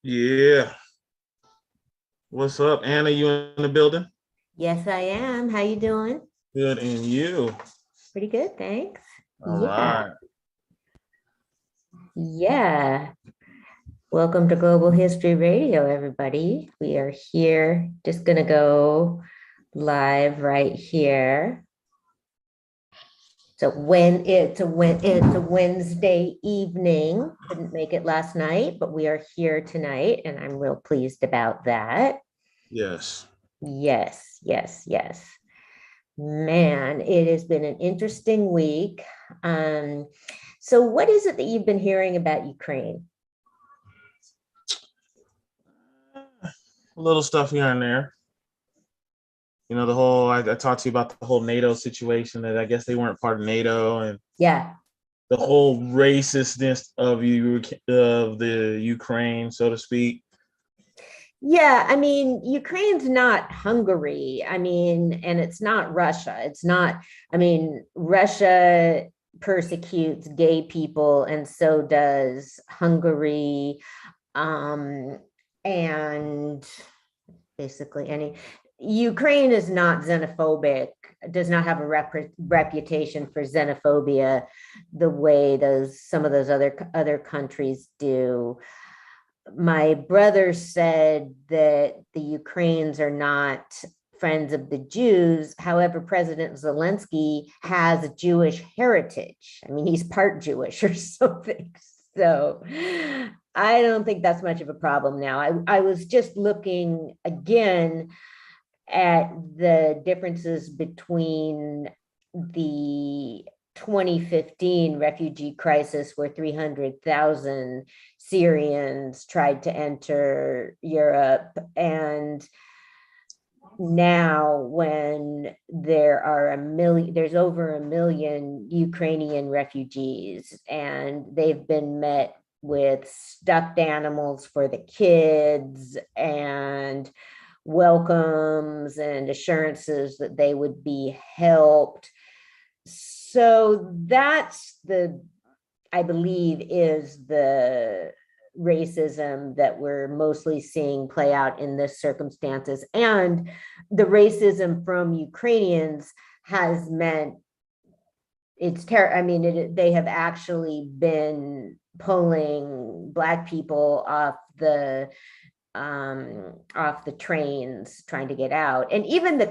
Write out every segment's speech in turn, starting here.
Yeah. What's up, Anna? You in the building? Yes, I am. How you doing? Good, and you? Pretty good, thanks. All right. Yeah. Welcome to Global History Radio, everybody. We are here, just gonna go live right here. So it's a Wednesday evening. Couldn't make it last night, but we are here tonight, and I'm real pleased about that. Yes. Yes. Man, it has been an interesting week. So what is it that you've been hearing about Ukraine? A little stuff here and there. You know, the whole, I talked to you about the whole NATO situation, that I guess they weren't part of NATO, and Yeah. the whole racistness of the Ukraine, so to speak. Yeah, I mean, Ukraine's not Hungary. I mean, and it's not Russia. It's not, I mean, Russia persecutes gay people, and so does Hungary. And basically Ukraine is not xenophobic, does not have a reputation for xenophobia the way some of those other countries do. My brother said that the Ukrainians are not friends of the Jews. However, President Zelensky has a Jewish heritage. I mean, he's part Jewish or something. So I don't think that's much of a problem now. I was just looking again at the differences between the 2015 refugee crisis, where 300,000 Syrians tried to enter Europe, and now when there's over 1 million Ukrainian refugees, and they've been met with stuffed animals for the kids and welcomes and assurances that they would be helped. So that's I believe, is the racism that we're mostly seeing play out in this circumstances. And the racism from Ukrainians has meant it's terrible. I mean, they have actually been pulling Black people off the trains trying to get out. And even the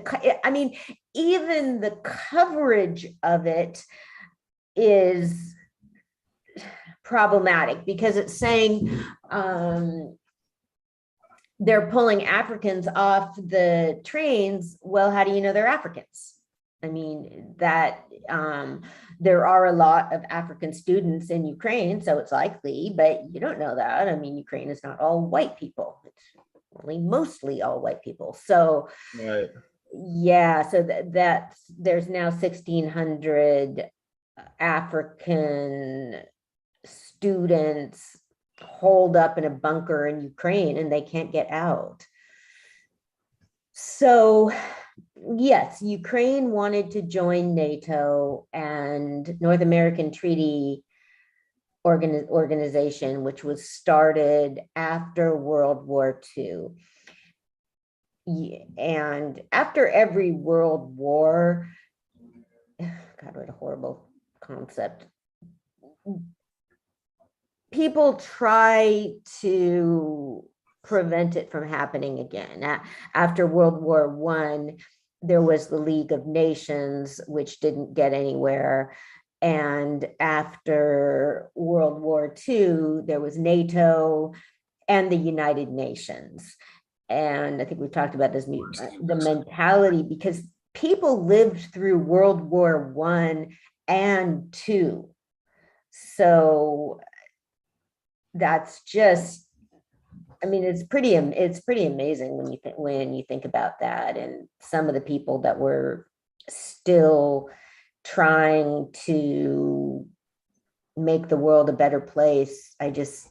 coverage of it is problematic, because it's saying they're pulling Africans off the trains. Well, how do you know they're Africans? I mean, that there are a lot of African students in Ukraine, so it's likely, but you don't know that. I mean, Ukraine is not all white people. It's only mostly all white people. So, right. Yeah, so that's there's now 1,600 African students holed up in a bunker in Ukraine and they can't get out. So yes, Ukraine wanted to join NATO and North American Treaty Organization, which was started after World War II. And after every world war, God, what a horrible concept. People try to prevent it from happening again. After World War I, there was the League of Nations, which didn't get anywhere. And after World War II, there was NATO and the United Nations. And I think we've talked about this, the mentality, because people lived through World War I and II. So that's just, I mean, it's pretty amazing when you think about that, and some of the people that were still trying to make the world a better place. I just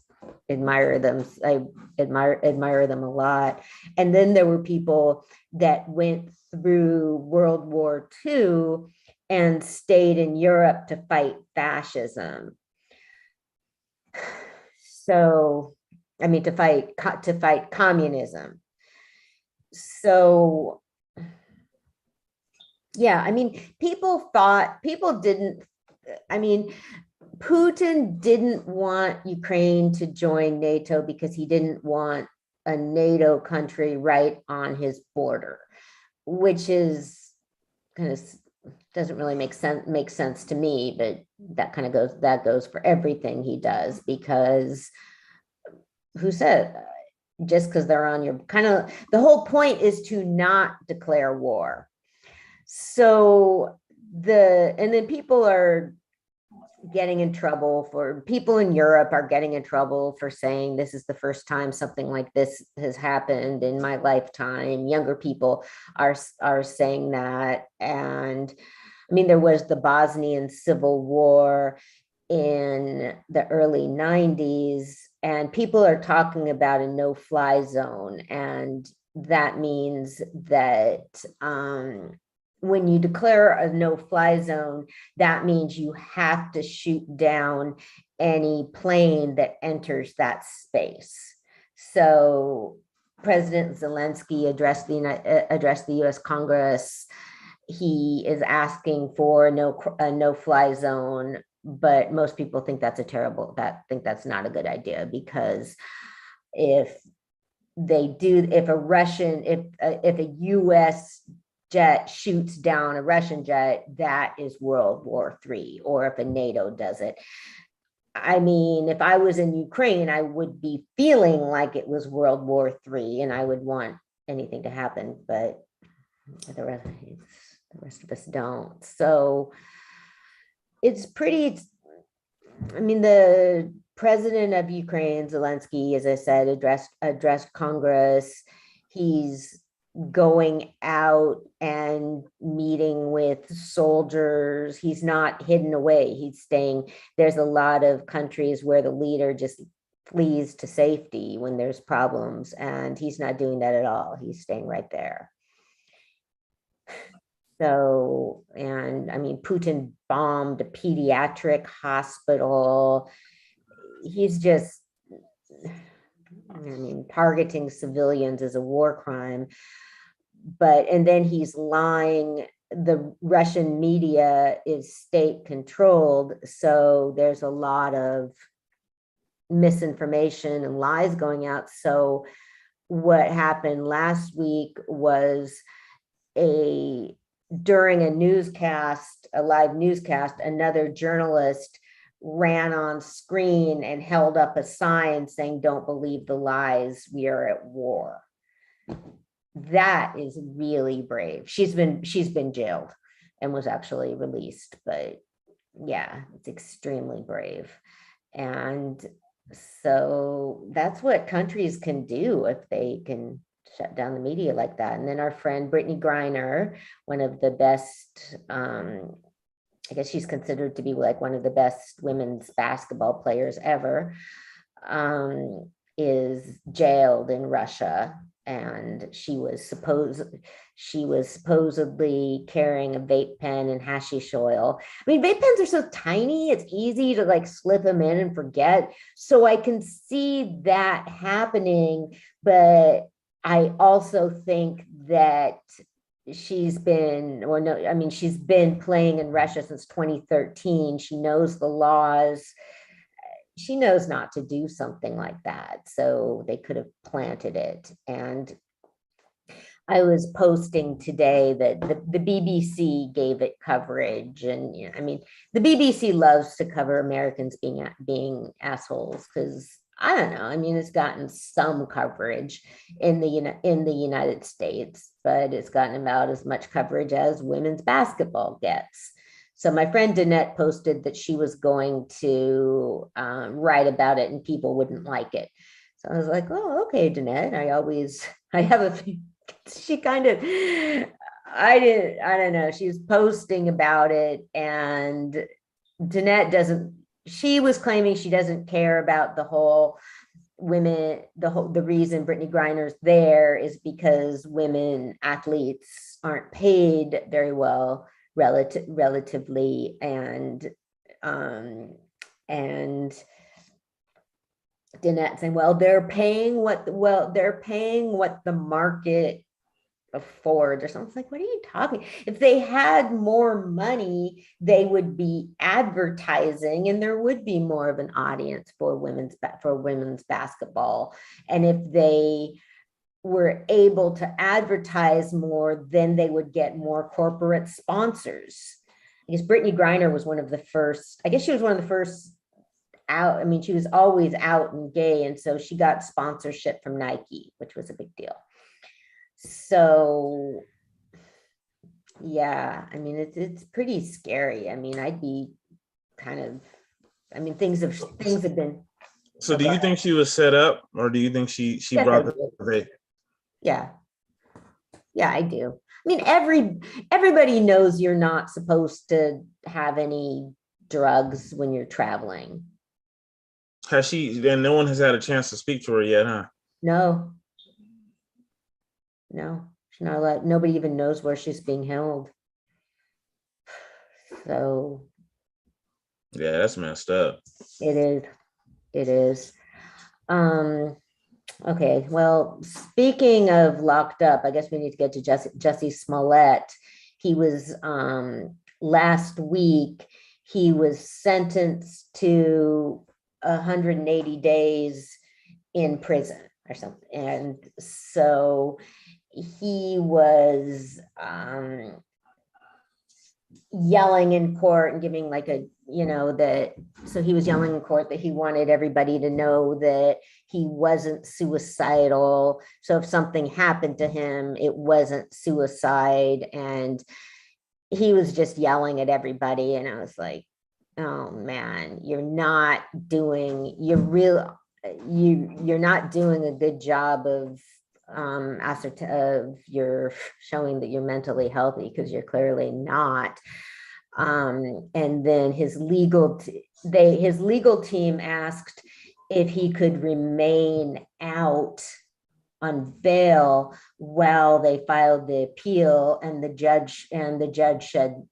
admire them. I admire them a lot. And then there were people that went through World War II and stayed in Europe to fight fascism. So, I mean, to fight communism. So, yeah, I mean, people didn't, I mean, Putin didn't want Ukraine to join NATO because he didn't want a NATO country right on his border, which is kind of doesn't really make sense to me, but that goes for everything he does, because who said just because they're on your the whole point is to not declare war. So and then people are getting in trouble people in Europe are getting in trouble for saying this is the first time something like this has happened in my lifetime. Younger people are saying that. And I mean, there was the Bosnian Civil War in the early 90s, and people are talking about a no-fly zone. And that means that when you declare a no-fly zone, that means you have to shoot down any plane that enters that space. So President Zelensky addressed the U.S. Congress. He is asking for a no-fly zone, but most people think that's that's not a good idea, because if a U.S. jet shoots down a Russian jet, that is World War III, or if a NATO does it. I mean, if I was in Ukraine, I would be feeling like it was World War III and I would want anything to happen, but the rest of us don't. So it's pretty, I mean, the president of Ukraine, Zelensky, as I said, addressed Congress. He's going out and meeting with soldiers. He's not hidden away. He's staying. There's a lot of countries where the leader just flees to safety when there's problems, and he's not doing that at all. He's staying right there. So, and I mean, Putin bombed a pediatric hospital. He's just, I mean, targeting civilians is a war crime. And then he's lying. The Russian media is state controlled, so there's a lot of misinformation and lies going out. So what happened last week was during a live newscast, another journalist ran on screen and held up a sign saying, "Don't believe the lies, we are at war." That is really brave. She's been jailed and was actually released, but yeah, it's extremely brave. And so that's what countries can do if they can shut down the media like that. And then our friend Brittany Griner, one of the best, I guess she's considered to be like one of the best women's basketball players ever. is jailed in Russia, and she was supposedly carrying a vape pen and hashish oil. I mean, vape pens are so tiny, it's easy to like slip them in and forget. So I can see that happening, but I also think that she's been, or no, I mean, she's been playing in Russia since 2013. She knows the laws. She knows not to do something like that. So they could have planted it. And I was posting today that the BBC gave it coverage. And you know, I mean, the BBC loves to cover Americans being assholes, because I don't know. I mean, it's gotten some coverage in the United States, but it's gotten about as much coverage as women's basketball gets. So my friend Danette posted that she was going to write about it and people wouldn't like it. So I was like, oh, okay, Danette. I have a few, she kind of, I don't know. She was posting about it, and Danette doesn't, she was claiming she doesn't care about the whole women, the reason Brittany Griner's there is because women athletes aren't paid very well relatively, and Danette saying, well, they're paying what the market affords or something. It's like, what are you talking? If they had more money, they would be advertising, and there would be more of an audience for women's basketball. And if they were able to advertise more, then they would get more corporate sponsors. I guess Brittany Griner was one of the first, I guess she was one of the first out. I mean, she was always out and gay, and so she got sponsorship from Nike, which was a big deal. So yeah, I mean, it's pretty scary. I mean, I'd be kind of, I mean, things have been. So do you think she was set up, or do you think she Yes, brought the yeah, I do. I mean, everybody knows you're not supposed to have any drugs when you're traveling. Has she, and no one has had a chance to speak to her yet, huh? No, she's not allowed. Nobody even knows where she's being held. So yeah, that's messed up. it is. Okay, well, speaking of locked up, I guess we need to get to Jussie Smollett. He was last week, he was sentenced to 180 days in prison or something. And so he was yelling in court and giving like a, you know, that, so he was yelling in court that he wanted everybody to know that he wasn't suicidal. So if something happened to him, it wasn't suicide. And he was just yelling at everybody. And I was like, oh man, you're not doing a good job of you're showing that you're mentally healthy, because you're clearly not. And then his legal team asked if he could remain out on bail while they filed the appeal, and the judge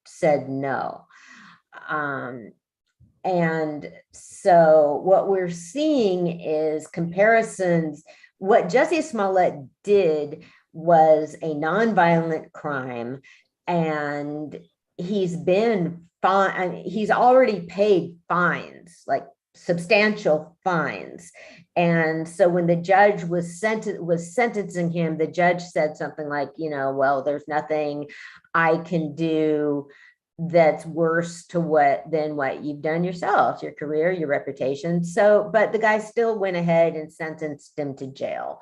said no. And so what we're seeing is comparisons. What Jussie Smollett did was a nonviolent crime, and he's been fine. He's already paid fines, like substantial fines. And so when the judge was sentencing him, the judge said something like, you know, well, there's nothing I can do that's worse than what you've done yourself, your career, your reputation. So, but the guy still went ahead and sentenced him to jail.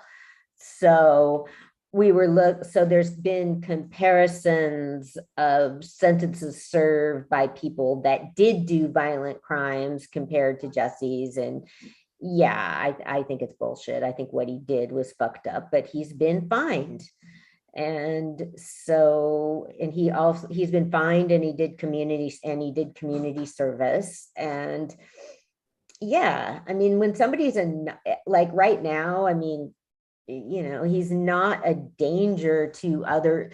So so there's been comparisons of sentences served by people that did do violent crimes compared to Jussie's. And yeah, I think it's bullshit. I think what he did was fucked up, but he's been fined. And so, and he's been fined, and he did community service. And yeah, I mean, when somebody's like right now, I mean, he's not a danger to other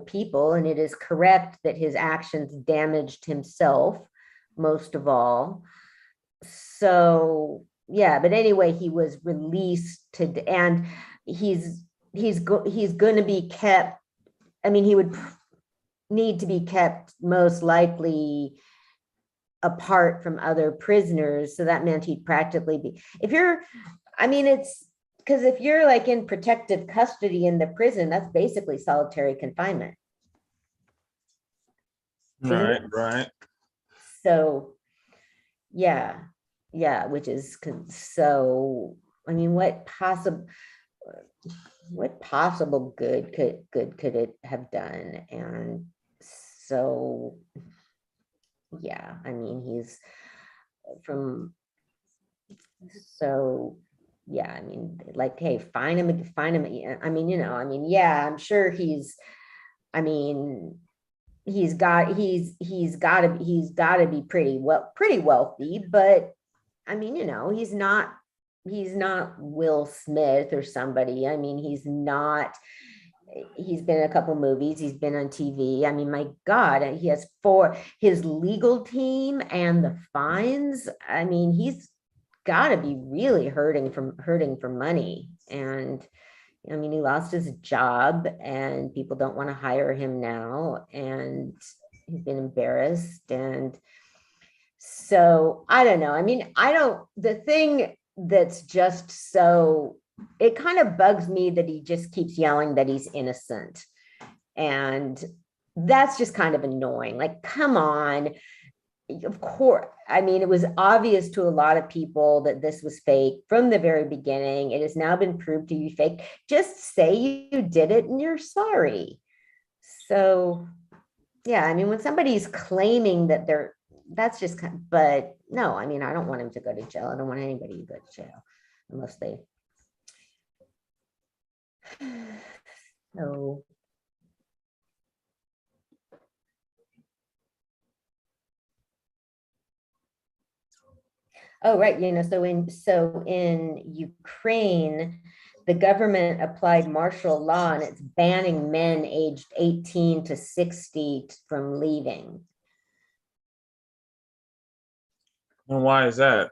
people, and it is correct that his actions damaged himself most of all. So yeah, but anyway, he was released and he's going to be kept. I mean, he would need to be kept most likely apart from other prisoners. So that meant he'd practically be, it's because if you're like in protective custody in the prison, that's basically solitary confinement. Right. So yeah, which is so, I mean, what possible good could it have done? And so yeah, I mean, he's from, so yeah, I mean, like, hey, fine him. I mean, yeah, I'm sure he's got to be pretty wealthy, but I mean, he's not Will Smith or somebody. I mean, he's been in a couple movies, he's been on TV. I mean, my God, he has his legal team and the fines. I mean, he's got to be really hurting for money. And I mean, he lost his job and people don't want to hire him now, and he's been embarrassed. And so I don't know. I mean, the thing that's just so, it kind of bugs me that he just keeps yelling that he's innocent. And that's just kind of annoying. Like, come on. Of course, I mean, it was obvious to a lot of people that this was fake from the very beginning. It has now been proved to be fake. Just say you did it and you're sorry. So, yeah, I mean, when somebody's claiming that that's just, but no, I mean, I don't want him to go to jail. I don't want anybody to go to jail unless they. So. Oh, right. So in Ukraine, the government applied martial law and it's banning men aged 18 to 60 from leaving. And why is that?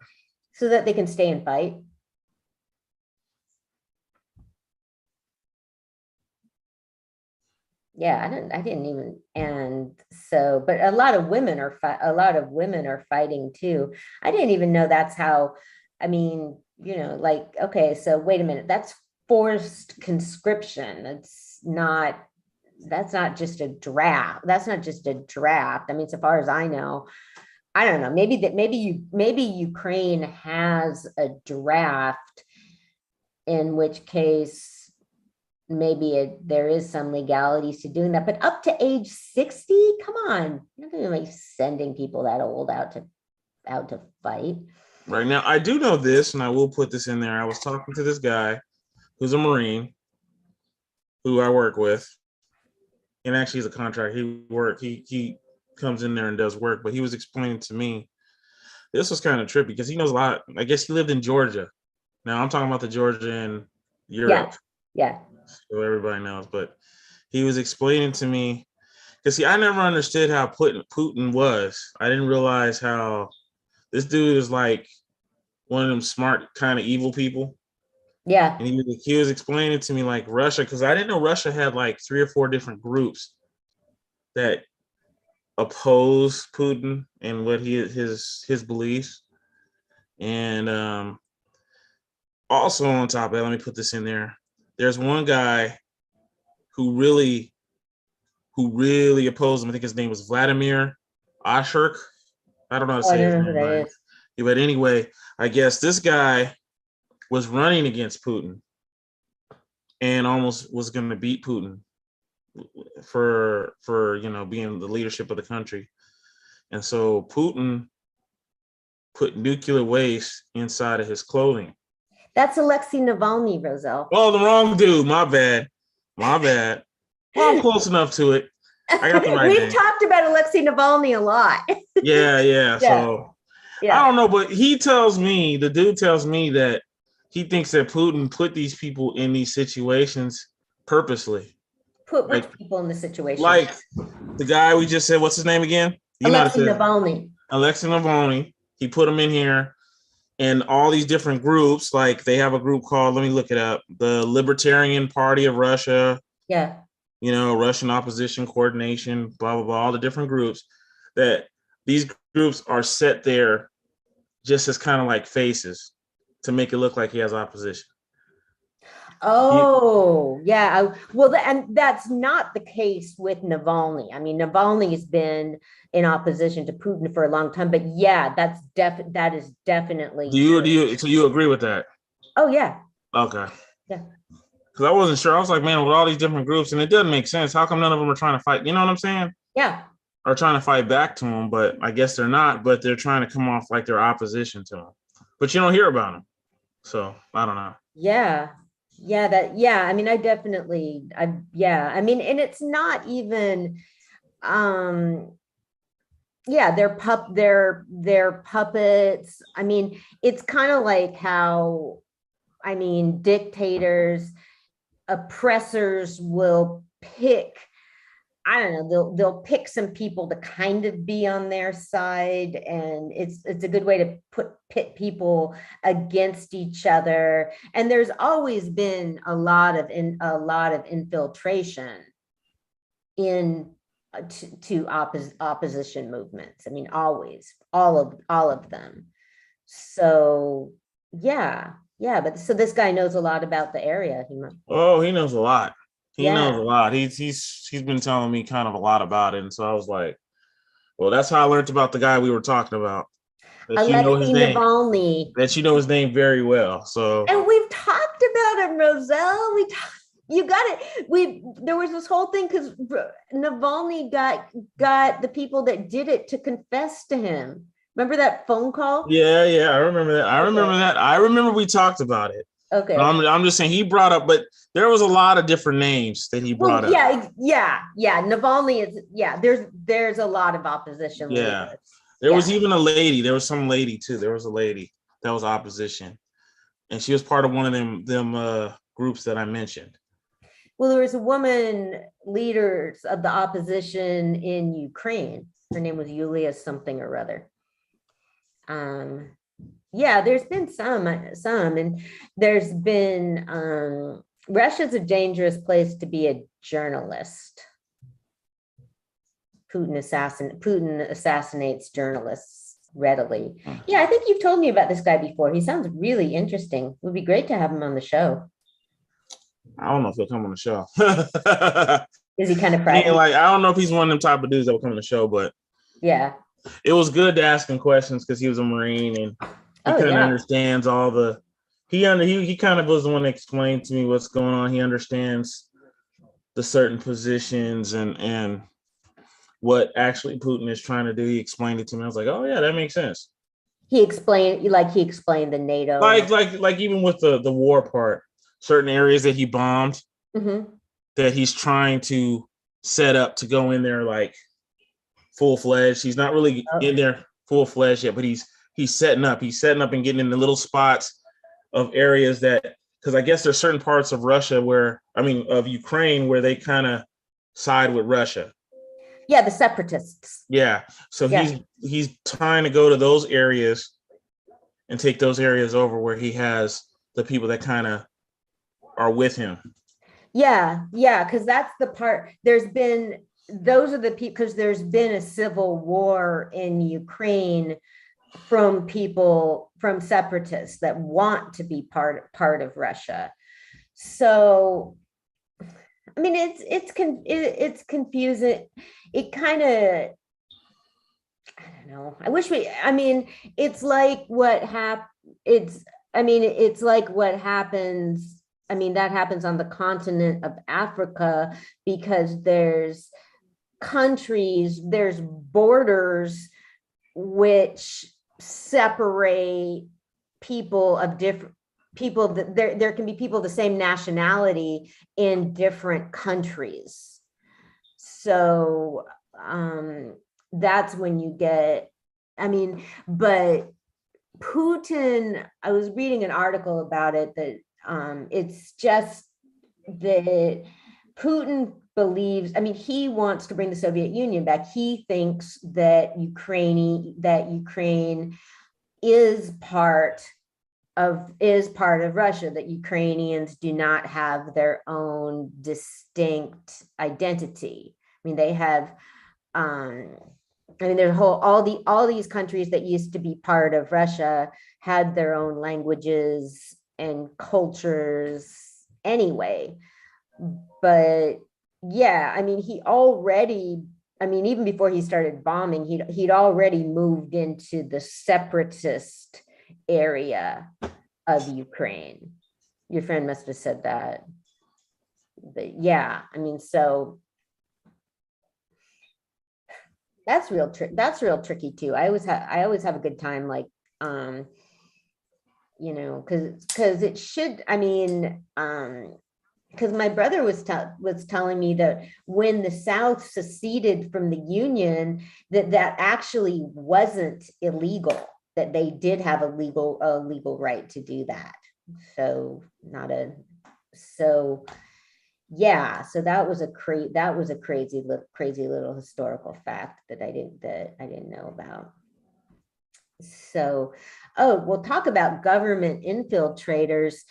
So that they can stay and fight. Yeah, I didn't even, and so, but a lot of women are fighting too. I didn't even know that's how, I mean, like, okay, so wait a minute, that's forced conscription. That's not just a draft. I mean, so far as I know, I don't know, maybe Ukraine has a draft, in which case maybe there is some legalities to doing that, but up to age 60, come on, you're not going to be sending people that old out to fight. Right now, I do know this, and I will put this in there. I was talking to this guy who's a Marine who I work with, and actually he's a contract. He comes in there and does work, but he was explaining to me, this was kind of trippy because he knows a lot. I guess he lived in Georgia. Now I'm talking about the Georgia in Europe. Yeah. So everybody knows, but he was explaining to me, because see, I never understood how Putin was. I didn't realize how this dude is like one of them smart kind of evil people. Yeah. And he was explaining to me like Russia, because I didn't know Russia had like 3 or 4 different groups that oppose Putin and what his beliefs. And also on top of it, let me put this in there. There's one guy who really opposed him. I think his name was Vladimir Ashurk. I don't know how to say his name, right? Yeah, but anyway, I guess this guy was running against Putin and almost was going to beat Putin for being the leadership of the country. And so Putin put nuclear waste inside of his clothing. That's Alexei Navalny, Roselle. Oh, the wrong dude. My bad. Well, I'm close enough to it. I got the right We've name. talked about Alexei Navalny a lot. Yeah. So I don't know, but the dude tells me that he thinks that Putin put these people in these situations purposely. Put which people in the situation? Like the guy we just said, what's his name again? Alexei Navalny. Alexei Navalny. He put him in here, and all these different groups. Like they have a group called, let me look it up, the Libertarian Party of Russia. Yeah. Russian Opposition Coordination, blah, blah, blah, all the different groups, that these groups are set there just as kind of like faces to make it look like he has opposition. Oh, yeah. And that's not the case with Navalny. I mean, Navalny has been in opposition to Putin for a long time, but yeah, that is definitely. So you agree with that? Oh, yeah. Okay. Yeah. Because I wasn't sure. I was like, man, with all these different groups, and it doesn't make sense. How come none of them are trying to fight? You know what I'm saying? Yeah. Or trying to fight back to him, but I guess they're not. But they're trying to come off like they're opposition to him. But you don't hear about them, so I don't know. Yeah. I mean, and it's not even. They're puppets. I mean, it's kind of like how, I mean, dictators, oppressors will pick, I don't know, they'll pick some people to kind of be on their side, and it's a good way to pit people against each other. And there's always been a lot of infiltration in to opposition movements. I mean, always, all of them. So but so this guy knows a lot about the area. He knows a lot. He knows a lot. He's been telling me kind of a lot about it, and so I was like, well, that's how I learned about the guy we were talking about. Alexei Navalny. That you know his name very well. So, and we've talked about him, Roselle. You got it. There was this whole thing because Navalny got the people that did it to confess to him. Remember that phone call? Yeah, I remember that. I remember we talked about it. Okay. I'm just saying he brought up, but there was a lot of different names that he brought up. Yeah. Navalny is, there's a lot of opposition. Yeah. There was even a lady. There was some lady too. There was a lady that was opposition, and she was part of one of them groups that I mentioned. Well, there was a woman leaders of the opposition in Ukraine. Her name was Yulia something or other. There's been some, and there's been, Russia's a dangerous place to be a journalist. Putin assassinates journalists readily. Yeah, I think you've told me about this guy before. He sounds really interesting. It would be great to have him on the show. I don't know if he'll come on the show. Is he kind of private? I don't know if he's one of them type of dudes that will come on the show, but yeah, it was good to ask him questions because he was a Marine and he kind of understands all the. He kind of was the one that explained to me what's going on. He understands the certain positions and what actually Putin is trying to do. He explained it to me. I was like, oh yeah, that makes sense. He explained the NATO, like even with the war part. Certain areas that he bombed that he's trying to set up to go in there like full-fledged. He's not really in there full-fledged yet, but he's setting up. He's setting up and getting in the little spots of areas that, because I guess there's certain parts of of Ukraine where they kind of side with Russia. Yeah, the separatists. Yeah. So he's trying to go to those areas and take those areas over where he has the people that kind of are with him. Yeah, because that's the part. Those are the people, because there's been a civil war in Ukraine from separatists that want to be part of Russia. So, I mean, it's confusing. It kind of, I don't know. It's like what happens. I mean, that happens on the continent of Africa because there's borders which separate people of different people. There can be people of the same nationality in different countries. So that's when you get I mean, but Putin, I was reading an article about it that it's just that Putin believes, I mean, he wants to bring the Soviet Union back. He thinks that Ukraine is part of Russia, that Ukrainians do not have their own distinct identity. I mean, they have I mean, there's all these countries that used to be part of Russia had their own languages and cultures anyway. But yeah, I mean, even before he started bombing, he'd already moved into the separatist area of Ukraine. Your friend must have said that. But yeah, I mean, so that's real tricky too. I always have a good time, like, because it should, I mean, because my brother was telling me that when the South seceded from the Union, that actually wasn't illegal, that they did have a legal right to do that. So yeah, so that was a crazy little historical fact that I didn't know about. So, we'll talk about government infiltrators.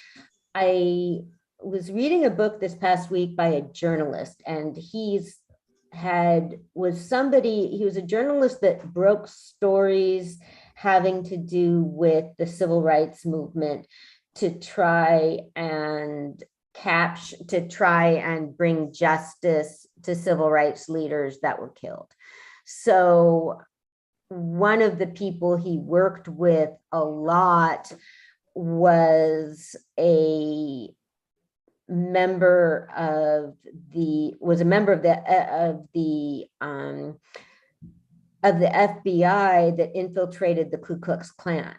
I was reading a book this past week by a journalist, and he was a journalist that broke stories having to do with the civil rights movement to try and bring justice to civil rights leaders that were killed. So one of the people he worked with a lot was a member of the FBI that infiltrated the Ku Klux Klan.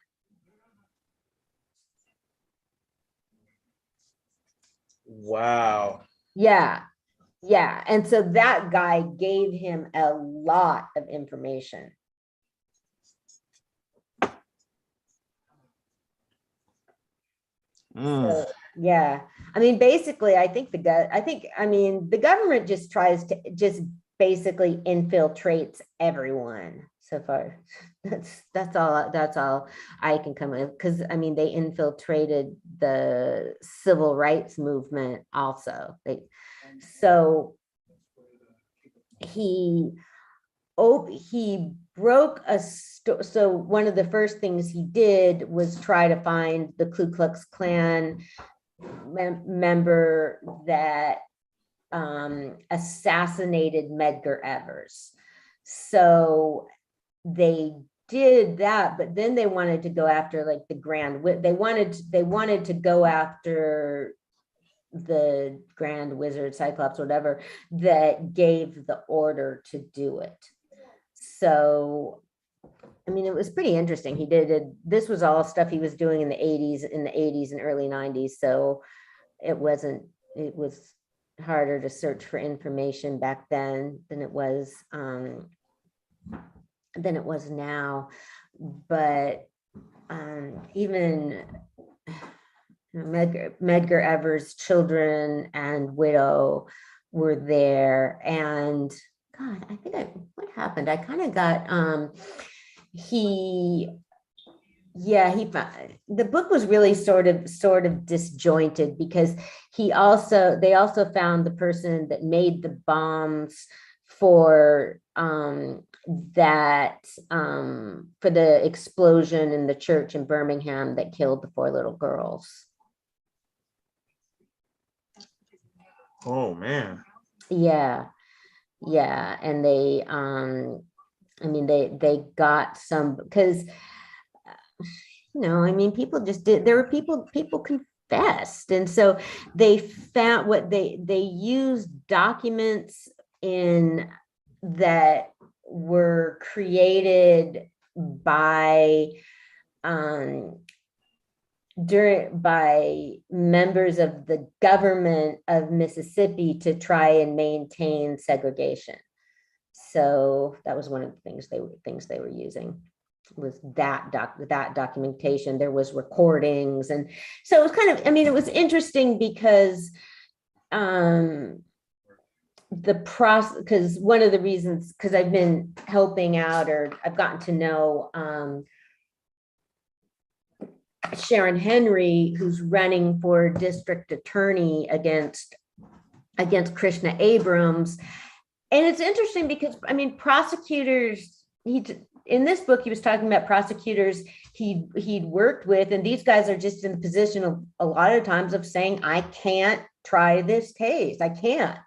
Wow. Yeah. And so that guy gave him a lot of information. So, yeah. I mean, basically, I think the government just tries to basically infiltrates everyone so far. That's all I can come with, because I mean, they infiltrated the civil rights movement also. So he broke so one of the first things he did was try to find the Ku Klux Klan member that assassinated Medgar Evers. So they did that, but then they wanted to go after like they wanted to go after the Grand Wizard, Cyclops, whatever, that gave the order to do it. So I mean, it was pretty interesting. This was all stuff he was doing in the 80s and early 90s. So it was harder to search for information back then than it was now. But even Medgar Evers' children and widow were there. And God, what happened? I kind of got the book was really sort of disjointed, because they also found the person that made the bombs for the explosion in the church in Birmingham that killed the 4 little girls. Oh man. Yeah. And they they got some, because I mean, people just did. There were people confessed, and so they found what they used documents in that were created by members of the government of Mississippi to try and maintain segregation. So that was one of the things they were using. that documentation. There was recordings. And so it was kind of, I mean, it was interesting because the process, because one of the reasons, because I've been helping out, or I've gotten to know Sharon Henry, who's running for district attorney against Krishna Abrams. And it's interesting because, I mean, prosecutors, in this book, he was talking about prosecutors he'd worked with, and these guys are just in the position of a lot of times of saying, I can't try this case. I can't.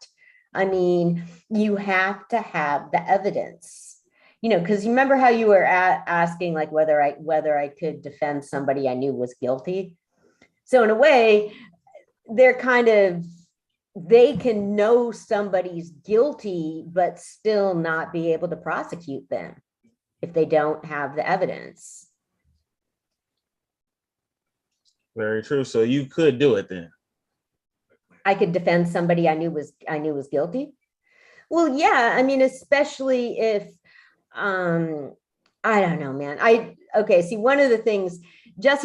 I mean, you have to have the evidence, you know, because you remember how you were asking like whether I could defend somebody I knew was guilty. So in a way, they're kind of, they can know somebody's guilty, but still not be able to prosecute them if they don't have the evidence. Very true. So you could do it then. I could defend somebody I knew was guilty. Well, yeah, I mean, especially if I don't know, man. See, one of the things, I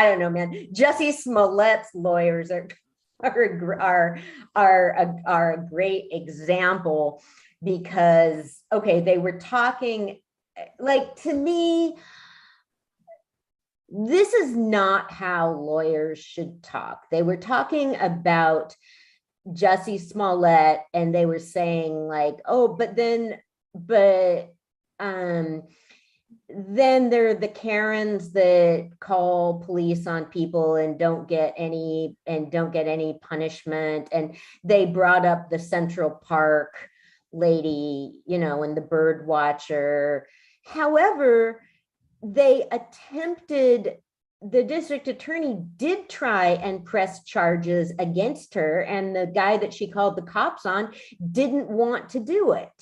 don't know, man. Jussie Smollett's lawyers are a great example because, they were talking, like, to me, this is not how lawyers should talk. They were talking about Jussie Smollett, and they were saying like, then there are the Karens that call police on people and don't get any punishment. And they brought up the Central Park lady, you know, and the bird watcher. However, the district attorney did try and press charges against her, and the guy that she called the cops on didn't want to do it.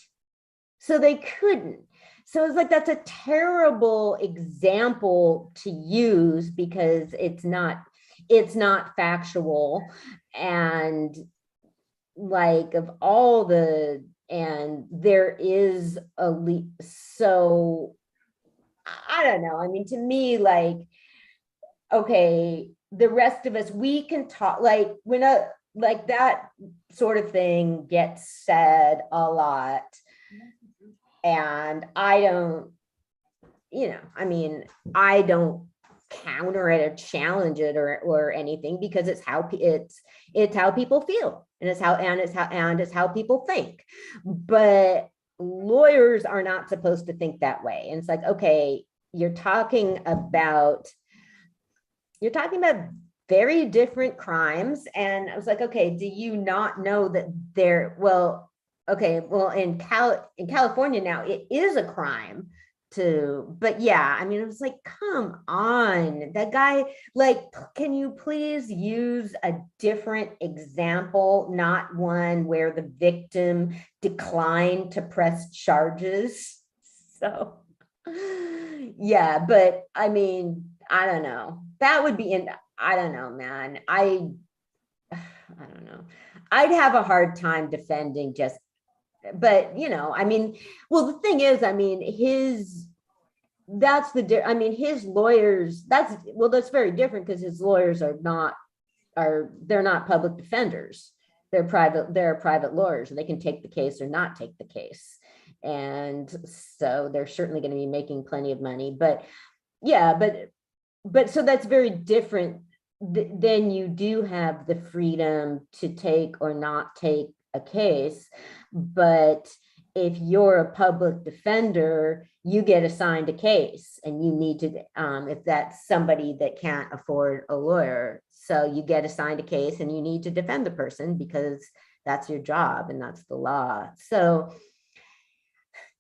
So they couldn't. So it's like, that's a terrible example to use because it's not factual. And like there is so I don't know. I mean, to me, like, the rest of us, we can talk, like, when that sort of thing gets said a lot. And I don't counter it or challenge it or anything, because it's how people feel, and it's how people think. But lawyers are not supposed to think that way. And it's like, you're talking about very different crimes. And I was like, do you not know that in California now, it is a crime but yeah, I mean, it was like, come on, that guy, like, can you please use a different example, not one where the victim declined to press charges? So yeah, but I mean, I don't know, that would be I don't know, man. I don't know. I'd have a hard time defending but you know, I mean, well, the thing is, I mean, his lawyers, that's very different, because his lawyers they're not public defenders. They're private lawyers, and they can take the case or not take the case. And so they're certainly going to be making plenty of money. But yeah, but so that's very different. Then you do have the freedom to take or not take a case. But if you're a public defender, you get assigned a case, and you need to, if that's somebody that can't afford a lawyer, so you get assigned a case and you need to defend the person because that's your job and that's the law. So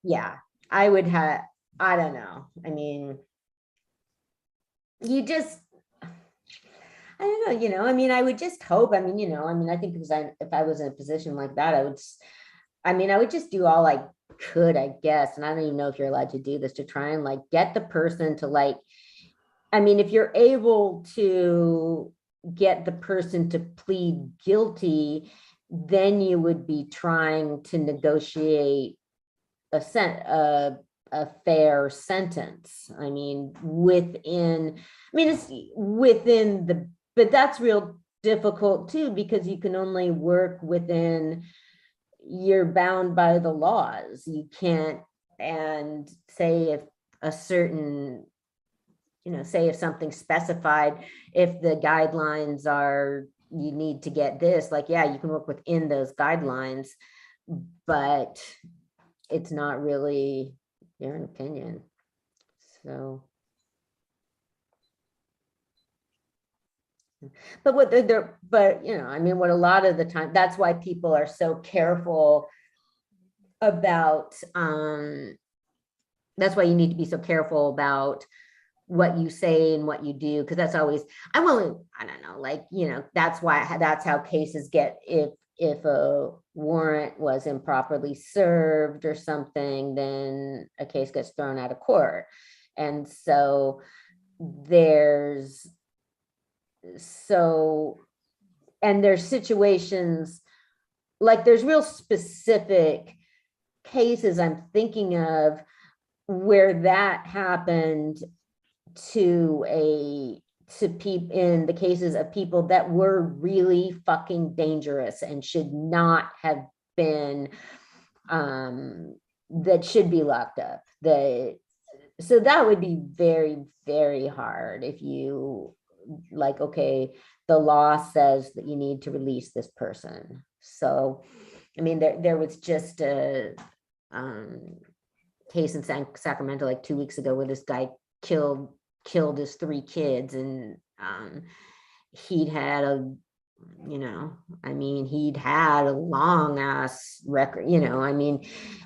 yeah, I don't know. I mean, I don't know, you know, I mean, I would just hope, I mean, you know, I mean, I think if I was in a position like that, I would just do all I could, I guess. And I don't even know if you're allowed to do this, to try and like get the person to like, I mean, if you're able to get the person to plead guilty, then you would be trying to negotiate a a fair sentence. I mean, it's within the, but that's real difficult too, because you can only work within, you're bound by the laws. You can't, and say if a certain, say if something's specified, if the guidelines are, you need to get this, like, yeah, you can work within those guidelines, but it's not really your opinion. So, but what they're, but what a lot of the time, that's why people are so careful about, that's why you need to be so careful about what you say and what you do, because that's always, I don't know, like, that's why, that's how cases get, if a warrant was improperly served or something, then a case gets thrown out of court. And so there's situations, like there's real specific cases I'm thinking of where that happened to people, in the cases of people that were really fucking dangerous and should not have been, that should be locked up. So that would be very, very hard if you, like, okay, the law says that you need to release this person. So, I mean, there was just a case in Sacramento like 2 weeks ago where this guy killed his 3 kids, and he'd had a, he'd had a long ass record,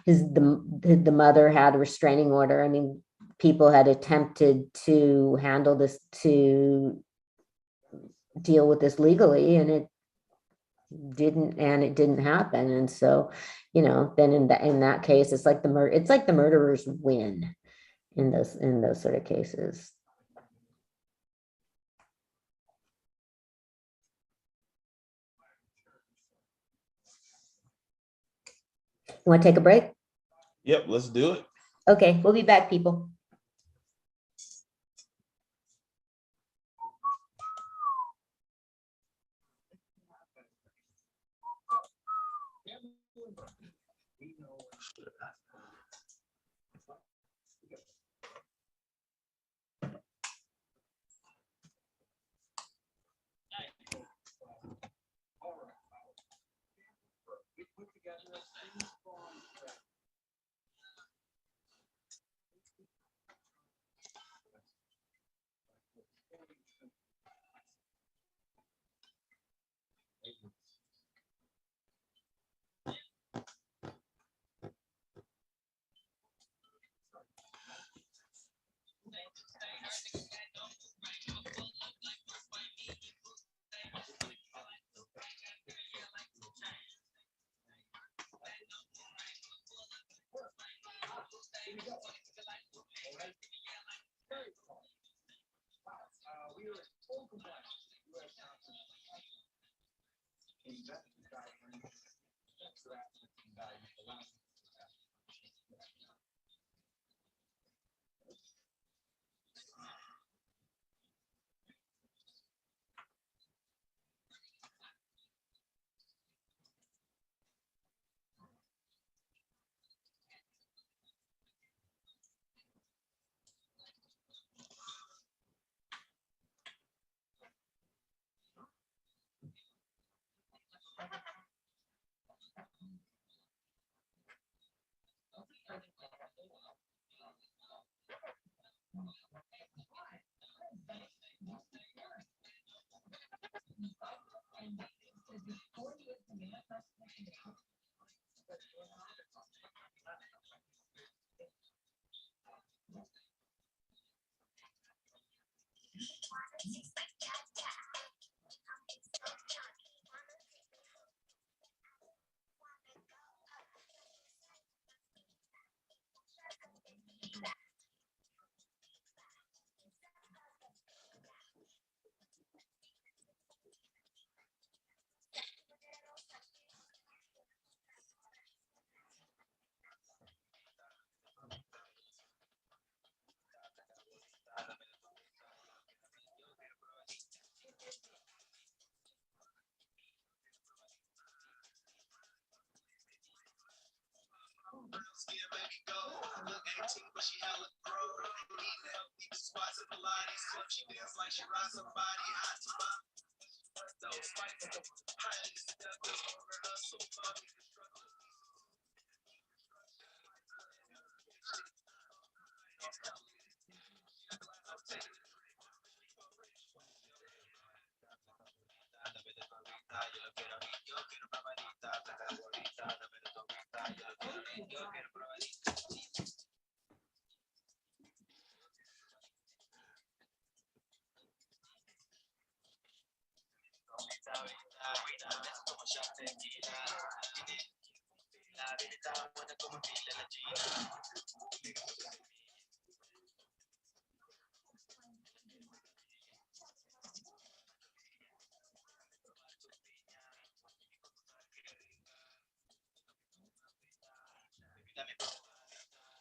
the mother had a restraining order. I mean, people had attempted to handle this, to deal with this legally, and it didn't happen. And so, then in that case, it's like the murderers win in those sort of cases. You want to take a break? Yep, let's do it. Okay, we'll be back, people.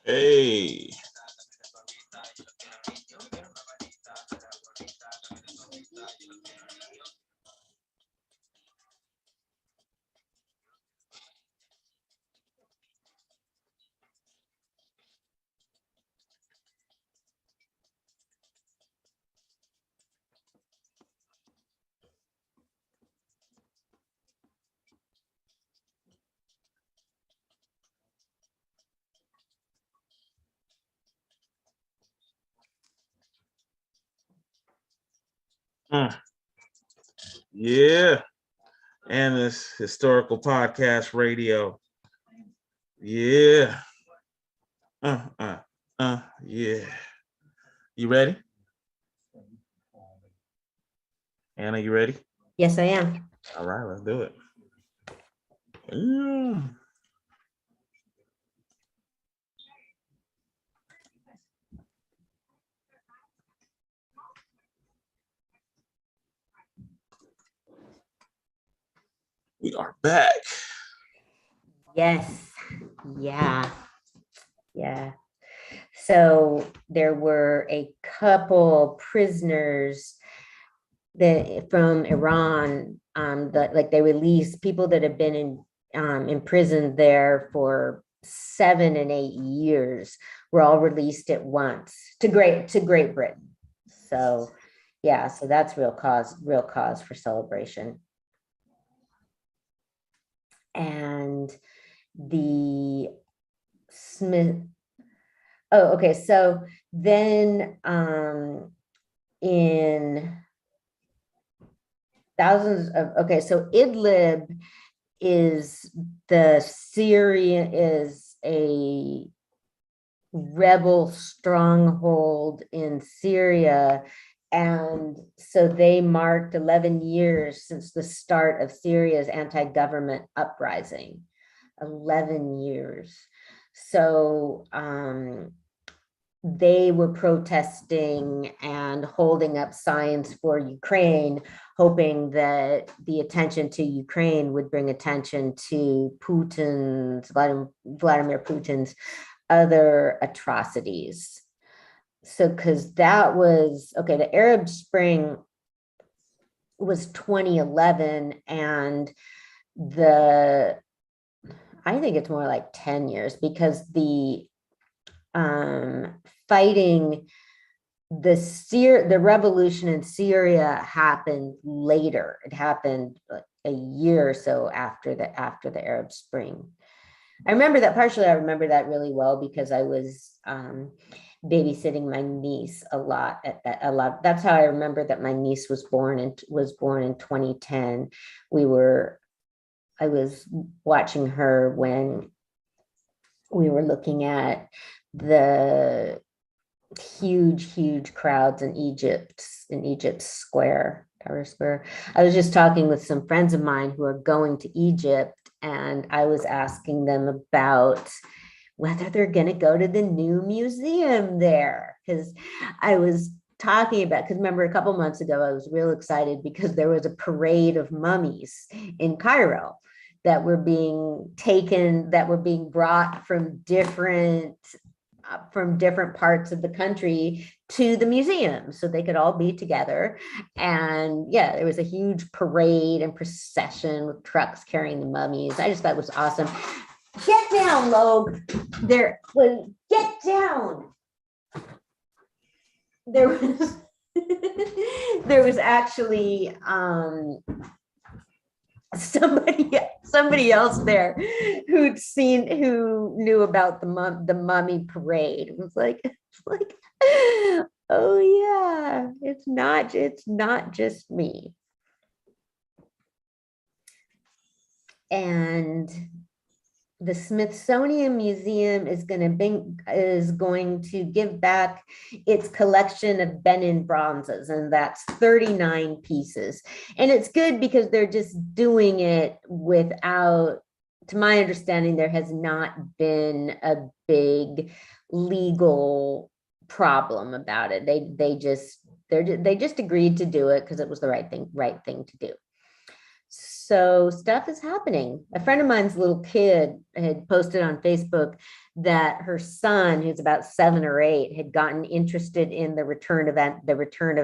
Hey. Yeah. And this historical podcast radio. Yeah. Yeah. You ready? Anna, you ready? Yes, I am. All right, let's do it. Yeah. We are back. Yes. Yeah. Yeah. So there were a couple prisoners that from Iran, that like they released people that have been imprisoned there for 7 and 8 years were all released at once to Great Britain. So yeah, so that's real cause for celebration. And the Smith. Oh, okay. So then in thousands of, okay, so Idlib is is a rebel stronghold in Syria. And so they marked 11 years since the start of Syria's anti-government uprising. 11 years. So they were protesting and holding up signs for Ukraine, hoping that the attention to Ukraine would bring attention to Vladimir Putin's other atrocities. So, because that was, okay, the Arab Spring was 2011, and I think it's more like 10 years, because the fighting the revolution in Syria happened later. It happened like a year or so after the Arab Spring. I remember that really well because I was babysitting my niece a lot. That's how I remember that my niece was born in 2010. I was watching her when we were looking at the huge crowds in Egypt's Tahrir Square. I was just talking with some friends of mine who are going to Egypt, and I was asking them about whether they're going to go to the new museum there, because I was talking about, because remember a couple months ago I was real excited because there was a parade of mummies in Cairo that were being brought from different parts of the country to the museum so they could all be together. And yeah, there was a huge parade and procession with trucks carrying the mummies. I just thought it was awesome. Get down, Logue. Get Get down. There was there was actually somebody else there who knew about the mummy parade. It was like oh yeah, it's not just me. And the Smithsonian Museum is going to give back its collection of Benin bronzes, and that's 39 pieces. And it's good because they're just doing it without, to my understanding, there has not been a big legal problem about it. They just agreed to do it because it was the right thing to do. So stuff is happening. A friend of mine's little kid had posted on Facebook that her son, who's about 7 or 8, had gotten interested in the return of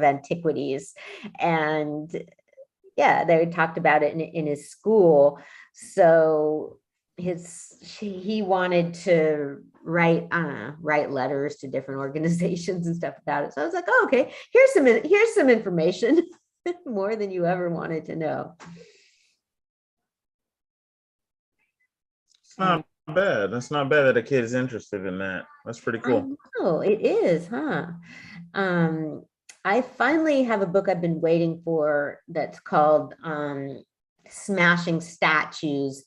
antiquities. And yeah, they talked about it in his school. So he wanted to write letters to different organizations and stuff about it. So I was like, oh, okay, here's some information, more than you ever wanted to know. It's not bad. That's not bad that a kid is interested in that. That's pretty cool. Oh, it is, huh? I finally have a book I've been waiting for that's called Smashing Statues,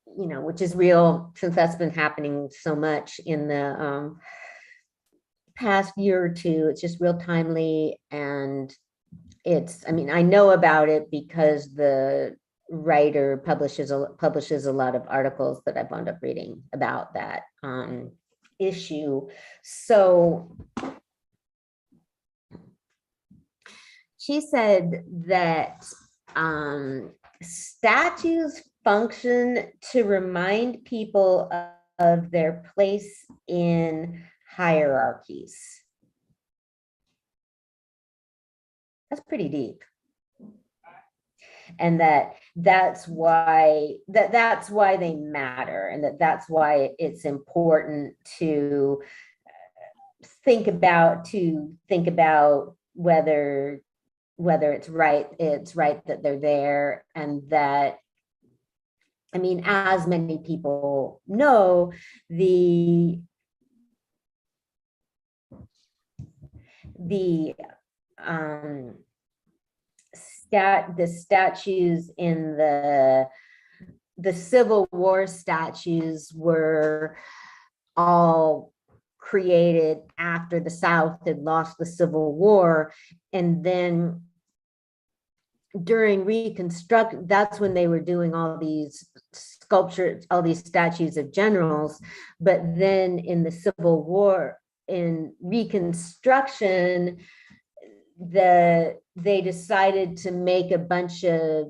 which is real, since that's been happening so much in the past year or two. It's just real timely, and I know about it because the writer publishes a lot of articles that I've wound up reading about that issue. So she said that statues function to remind people of their place in hierarchies. That's pretty deep. And that's why they matter, and that's why it's important to think about whether it's right that they're there. And that, as many people know, the statues in the Civil War statues were all created after the South had lost the Civil War. And then during Reconstruction, that's when they were doing all these sculptures, all these statues of generals. But then in the Civil War, in Reconstruction, they decided to make a bunch of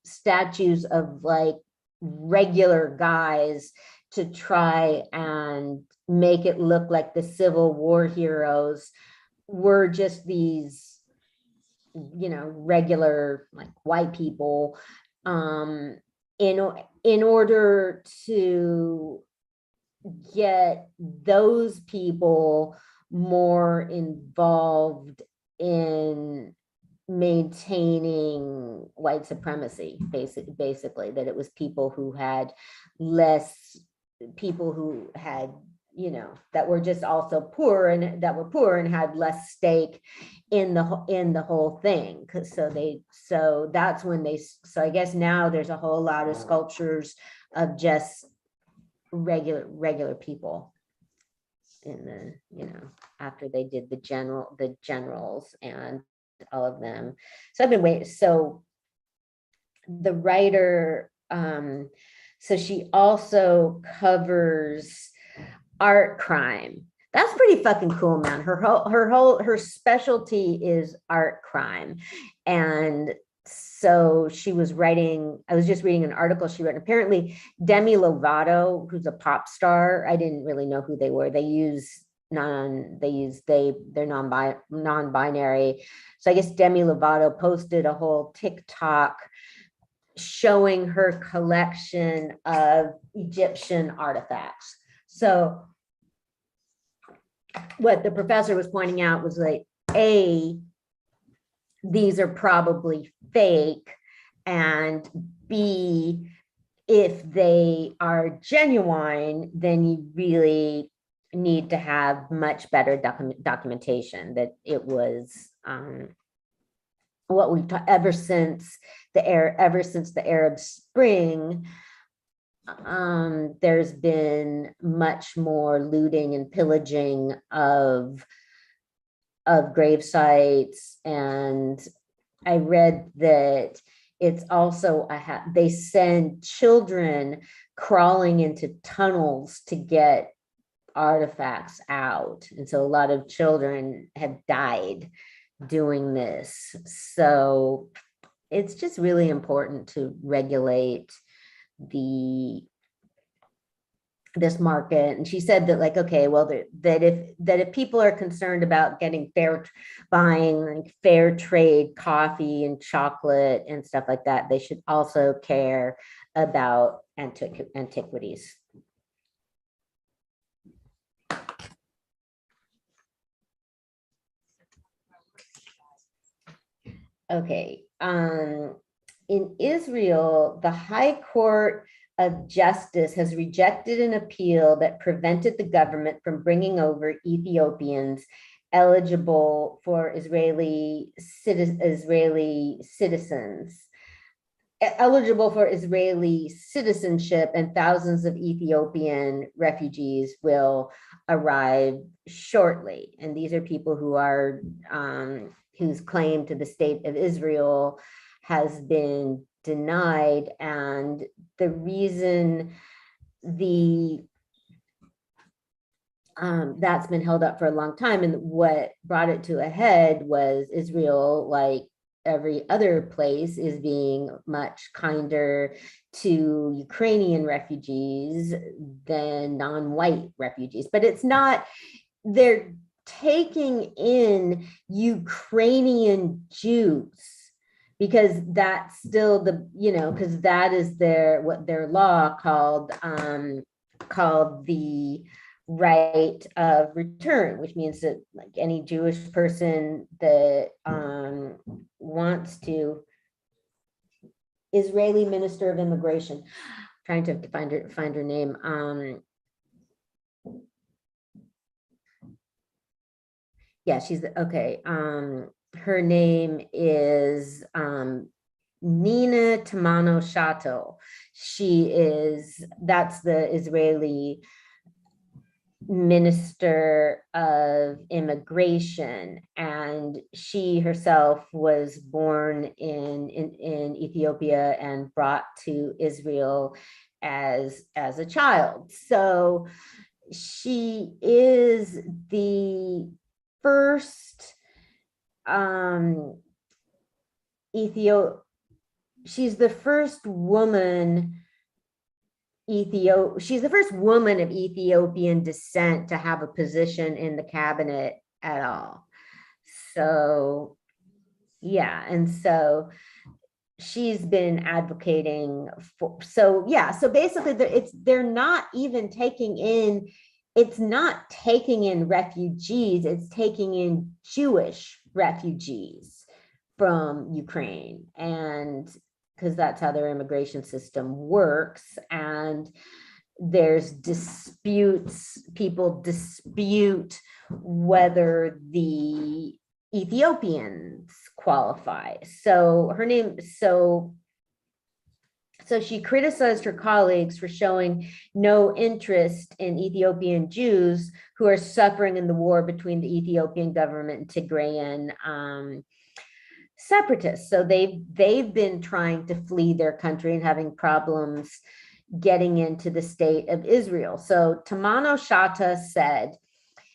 statues of like regular guys to try and make it look like the Civil War heroes were just these, regular like white people, in order to get those people more involved in maintaining white supremacy, basically that it was people who had that were just also poor and had less stake in the whole thing. So that's when I guess now there's a whole lot of sculptures of just regular people in the, after they did the generals and all of them. So I've been waiting. So the writer, so she also covers art crime. That's pretty fucking cool, man. Her specialty is art crime. And so she was writing, I was just reading an article she wrote. Apparently Demi Lovato, who's a pop star, I didn't really know who they were. They're non-binary. So I guess Demi Lovato posted a whole TikTok showing her collection of Egyptian artifacts. So what the professor was pointing out was like, A, these are probably fake, and B, if they are genuine, then you really need to have much better documentation that it was what we've ever since the Arab Spring. There's been much more looting and pillaging of grave sites, and I read that it's also they send children crawling into tunnels to get artifacts out, and so a lot of children have died doing this. So it's just really important to regulate this market. And she said that, like, okay, well, that if people are concerned about getting buying like fair trade coffee and chocolate and stuff like that, they should also care about antiquities. Okay. In Israel, the High Court of Justice has rejected an appeal that prevented the government from bringing over Ethiopians eligible for Israeli citizenship, and thousands of Ethiopian refugees will arrive shortly. And these are people who are whose claim to the state of Israel has been denied. And the reason that's been held up for a long time, and what brought it to a head was Israel, like every other place, is being much kinder to Ukrainian refugees than non-white refugees. But it's not, they're taking in Ukrainian Jews because that's still because that is what their law called the right of return, which means that, like, any Jewish person that wants to, Israeli Minister of Immigration, trying to find her name. Yeah, she's okay. Her name is Nina Tamano Shato. That's the Israeli Minister of Immigration, and she herself was born in Ethiopia and brought to Israel as a child. So she is the first she's the first woman she's the first woman of Ethiopian descent to have a position in the cabinet at all. So yeah, and so she's been advocating for, so basically they're not even taking in, it's not taking in refugees, it's taking in Jewish refugees from Ukraine, and because that's how their immigration system works. And there's disputes, people dispute whether the Ethiopians qualify. So her name, so she criticized her colleagues for showing no interest in Ethiopian Jews who are suffering in the war between the Ethiopian government and Tigrayan separatists. So they've been trying to flee their country and having problems getting into the state of Israel. So Tamano Shata said,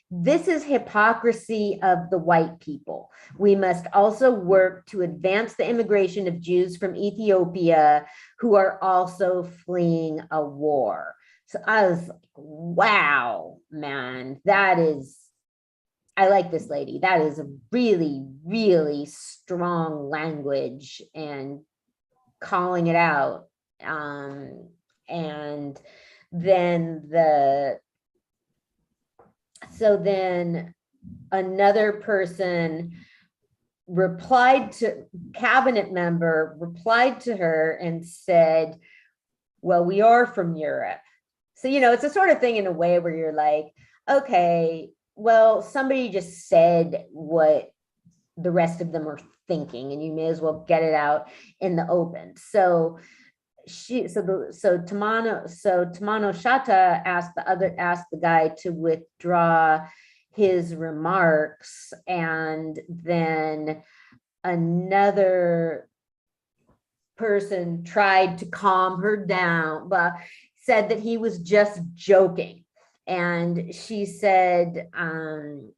"This is hypocrisy of the white people. We must also work to advance the immigration of Jews from Ethiopia who are also fleeing a war." So I was like, wow, man, I like this lady. That is a really, really strong language and calling it out. And then then another person cabinet member replied to her and said, well, we are from Europe. So, it's a sort of thing in a way where you're like, okay, well, somebody just said what the rest of them are thinking, and you may as well get it out in the open. So Tamano Shata asked the guy to withdraw his remarks, and then another person tried to calm her down, but said that he was just joking. And she said, and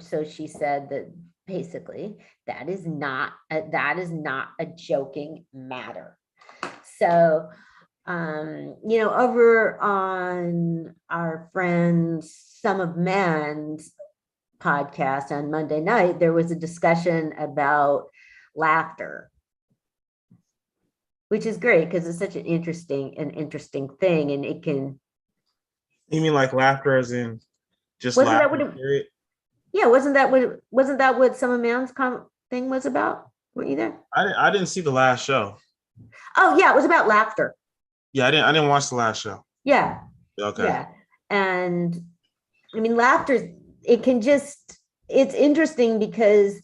so she said that basically that is not a joking matter. So, over on our friends, Some of Men's podcast on Monday night, there was a discussion about laughter, which is great because it's such an interesting thing, and it can. You mean like laughter as in just wasn't laughter? That what yeah, wasn't that what Some of Man's thing was about? Were you there? I didn't see the last show. Oh yeah, it was about laughter. Yeah, I didn't watch the last show. Yeah. Okay. Yeah, and I mean, laughter. It's interesting because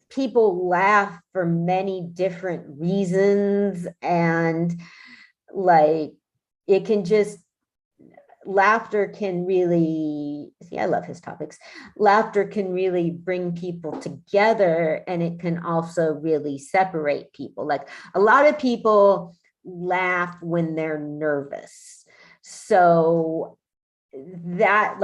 people laugh for many different reasons, and like it can just. Laughter can really, I love his topics. Laughter can really bring people together, and it can also really separate people. Like a lot of people laugh when they're nervous. So that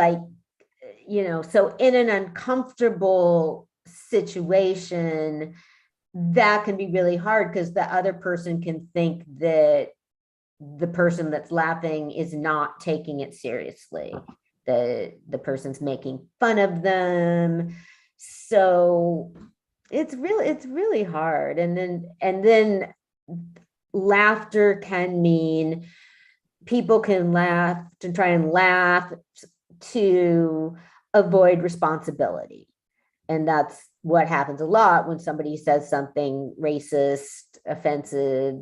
so in an uncomfortable situation, that can be really hard because the other person can think that the person that's laughing is not taking it seriously. The person's making fun of them. So it's really hard. And then laughter can mean people can laugh to try and laugh to avoid responsibility. And that's what happens a lot when somebody says something racist, offensive,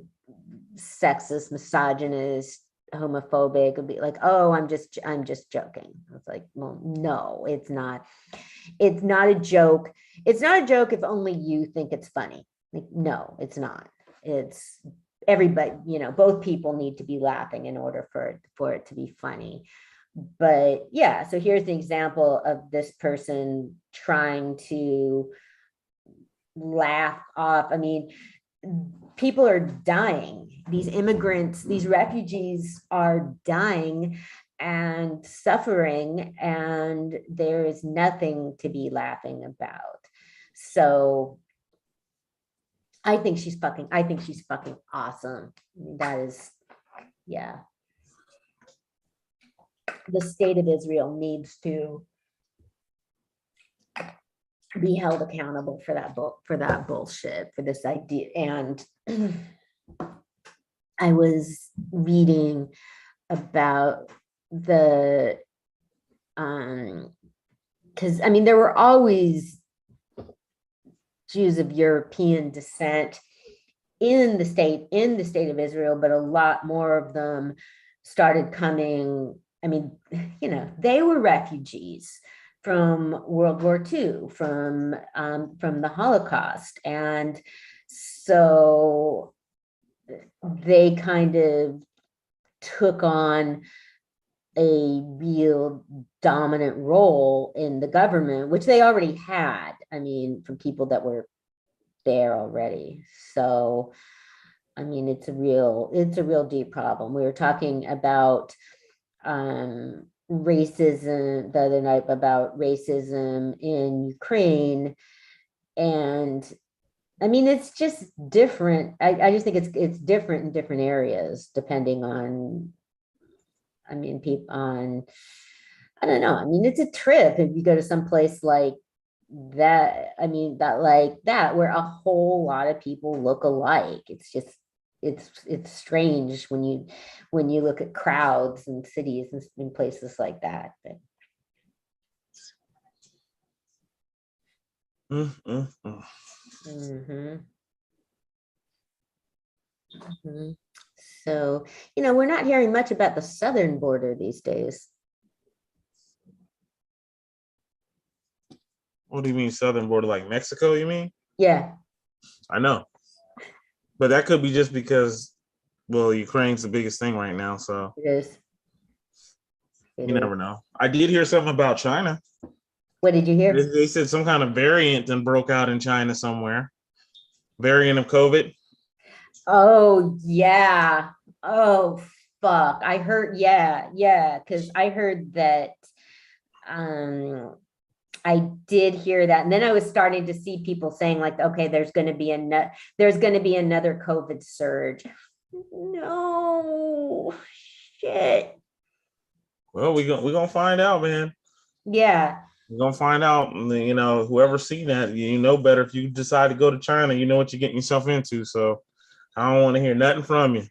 sexist, misogynist, homophobic. Would be like, oh, I'm just joking. It's like, well, no, it's not a joke. It's not a joke if only you think it's funny. Like, no, it's not. It's everybody, both people need to be laughing in order for it to be funny. But yeah, so here's the example of this person trying to laugh off. I mean, people are dying. These immigrants, these refugees are dying and suffering, and there is nothing to be laughing about. So I think she's fucking awesome. That is, yeah. The state of Israel needs to be held accountable for that bullshit, for this idea. And I was reading about the because I mean there were always Jews of European descent in the state of Israel, but a lot more of them started coming. I mean, they were refugees from World War II, from the Holocaust. And so they kind of took on a real dominant role in the government, which they already had. I mean, from people that were there already. So, I mean, it's a real deep problem. We were talking about racism the other night, about racism in Ukraine, and I mean it's just different. I just think it's different in different areas depending on, I mean, people on, I don't know. I mean, it's a trip if you go to some place like that where a whole lot of people look alike. It's just it's strange when you look at crowds in cities and in places like that. But Mhm. Mhm. So, we're not hearing much about the southern border these days. What do you mean southern border, like Mexico, you mean? Yeah. I know. But that could be just because, well, Ukraine's the biggest thing right now, so It is. you never know. I did hear something about China. What did you hear? They said some kind of variant then broke out in China somewhere. Variant of COVID. Oh, yeah. Oh, fuck. I heard, yeah, because I heard that I did hear that. And then I was starting to see people saying like, okay, there's going to be another COVID surge. No, shit. Well, we're gonna find out, man. Yeah. We're gonna find out. Whoever's seen that, you know better. If you decide to go to China, you know what you're getting yourself into. So I don't want to hear nothing from you.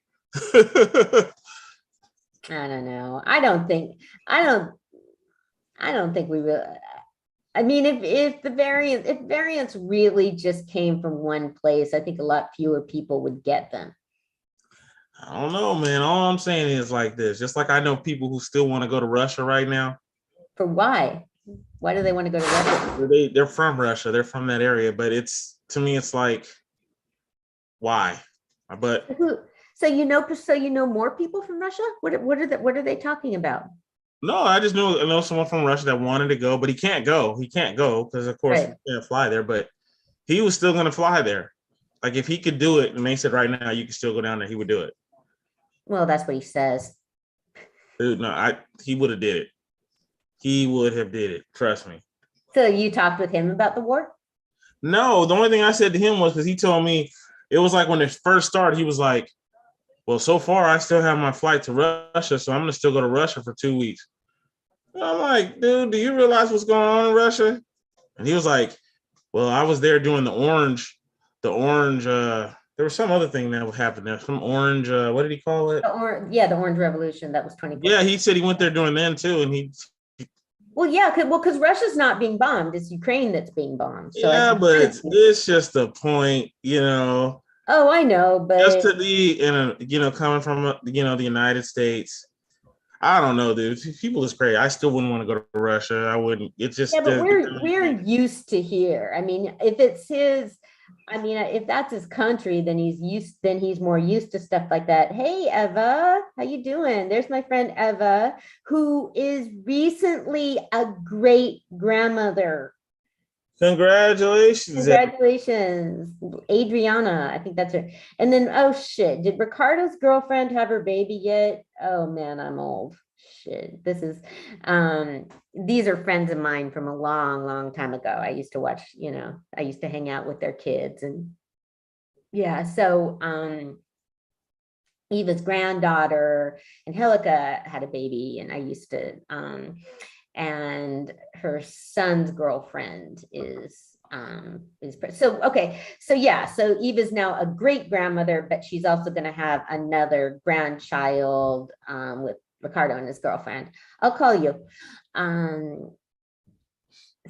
I don't know. I don't think we really. I mean, if variants really just came from one place, I think a lot fewer people would get them. I don't know, man. All I'm saying is like this. Just like I know people who still want to go to Russia right now. For why? Why do they want to go to Russia? They're from Russia. They're from that area. But to me, it's like, why? But so more people from Russia? What are they talking about? no, I know someone from Russia that wanted to go, but he can't go. He can't go because, of course, Right. he can't fly there. But he was still going to fly there. Like if he could do it, and they said right now you can still go down there, he would do it. Well, that's what he says. Dude, no, he would have did it. He would have did it. Trust me. So you talked with him about the war? No, the only thing I said to him was because he told me it was like when it first started, he was like, well, so far I still have my flight to Russia, so I'm going to still go to Russia for 2 weeks. And I'm like, dude, do you realize what's going on in Russia? And he was like, well, I was there during the orange, there was some other thing that would happen there. Some orange, what did he call it? The Orange Revolution. That was 2014. Yeah, he said he went there during then too. And well, yeah, because Russia's not being bombed. It's Ukraine that's being bombed. So yeah, but it's just the point, Oh, I know, but just to be coming from the United States. I don't know, dude. People is crazy. I still wouldn't want to go to Russia. I wouldn't. It's just but we're used to here. I mean, if that's his country, then he's more used to stuff like that. Hey, Eva, how you doing? There's my friend Eva, who is recently a great grandmother. Congratulations, Adriana. I think that's her. And then, oh shit, did Ricardo's girlfriend have her baby yet? Oh man, I'm old. Shit. These are friends of mine from a long, long time ago. I used to watch, I used to hang out with their kids, and yeah, so Eva's granddaughter and Angelica had a baby, and I used to and her son's girlfriend is so okay. So yeah, so Eva's now a great grandmother, but she's also going to have another grandchild with Ricardo and his girlfriend. I'll call you.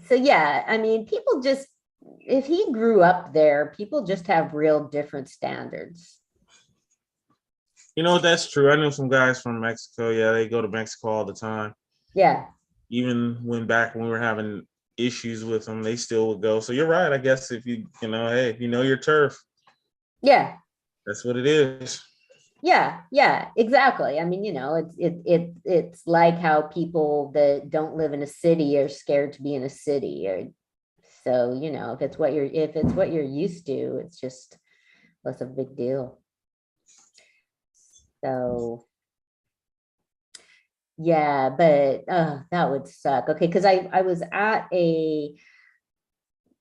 So yeah, I mean, if he grew up there, people just have real different standards. That's true. I know some guys from Mexico. Yeah, they go to Mexico all the time. Yeah. Even when we were having issues with them, they still would go. So you're right. I guess if you know your turf. Yeah. That's what it is. Yeah, exactly. I mean, it's like how people that don't live in a city are scared to be in a city, or so, if it's what you're used to, it's just less of a big deal. So yeah, but that would suck. Okay, because I was at a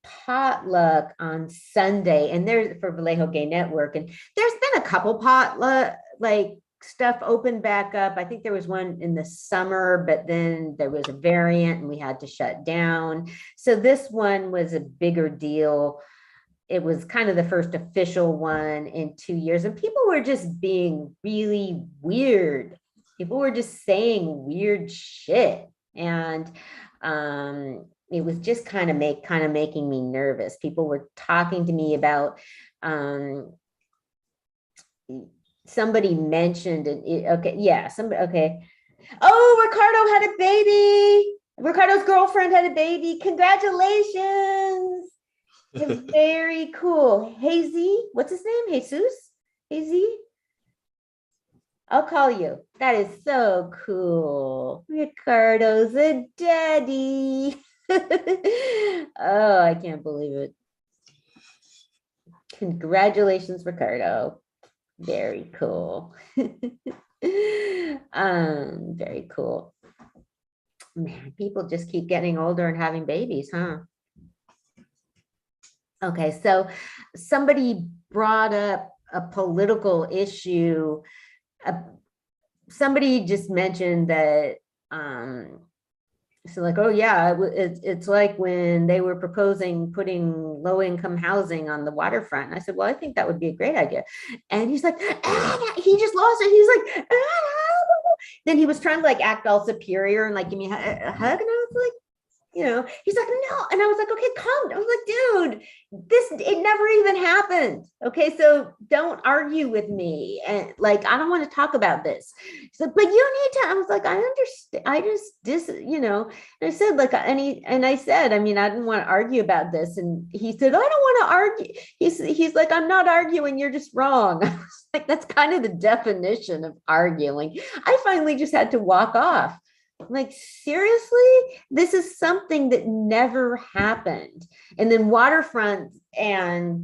potluck on Sunday, and there's for Vallejo Gay Network, and there's been a couple potluck, like stuff opened back up. I think there was one in the summer, but then there was a variant and we had to shut down. So this one was a bigger deal. It was kind of the first official one in 2 years, and people were just being really weird. People were just saying weird shit. And it was just kind of making me nervous. People were talking to me about somebody mentioned it. Okay, yeah, somebody, okay. Oh, Ricardo had a baby. Ricardo's girlfriend had a baby. Congratulations. Very cool. Hazy, what's his name? Jesus? Hazy? I'll call you. That is so cool. Ricardo's a daddy. Oh, I can't believe it. Congratulations, Ricardo. Very cool. Very cool. Man, people just keep getting older and having babies, huh? Okay, so somebody brought up a political issue. Somebody just mentioned that, so like, oh yeah, it's like when they were proposing putting low-income housing on the waterfront. And I said, well, I think that would be a great idea. And he's like, he just lost it. He's like, then he was trying to like act all superior and like give me a hug. And I was like, you know, he's like, no. And I was like, okay, come. I was like, dude, it never even happened. Okay, so don't argue with me. And like, I don't want to talk about this. He's like, but you need to. I was like, I understand. I just, you know, and I said, like, and I said, I mean, I didn't want to argue about this. And he said, I don't want to argue. He's like, I'm not arguing. You're just wrong. I was like, that's kind of the definition of arguing. I finally just had to walk off. Like, seriously, this is something that never happened. And then waterfront, and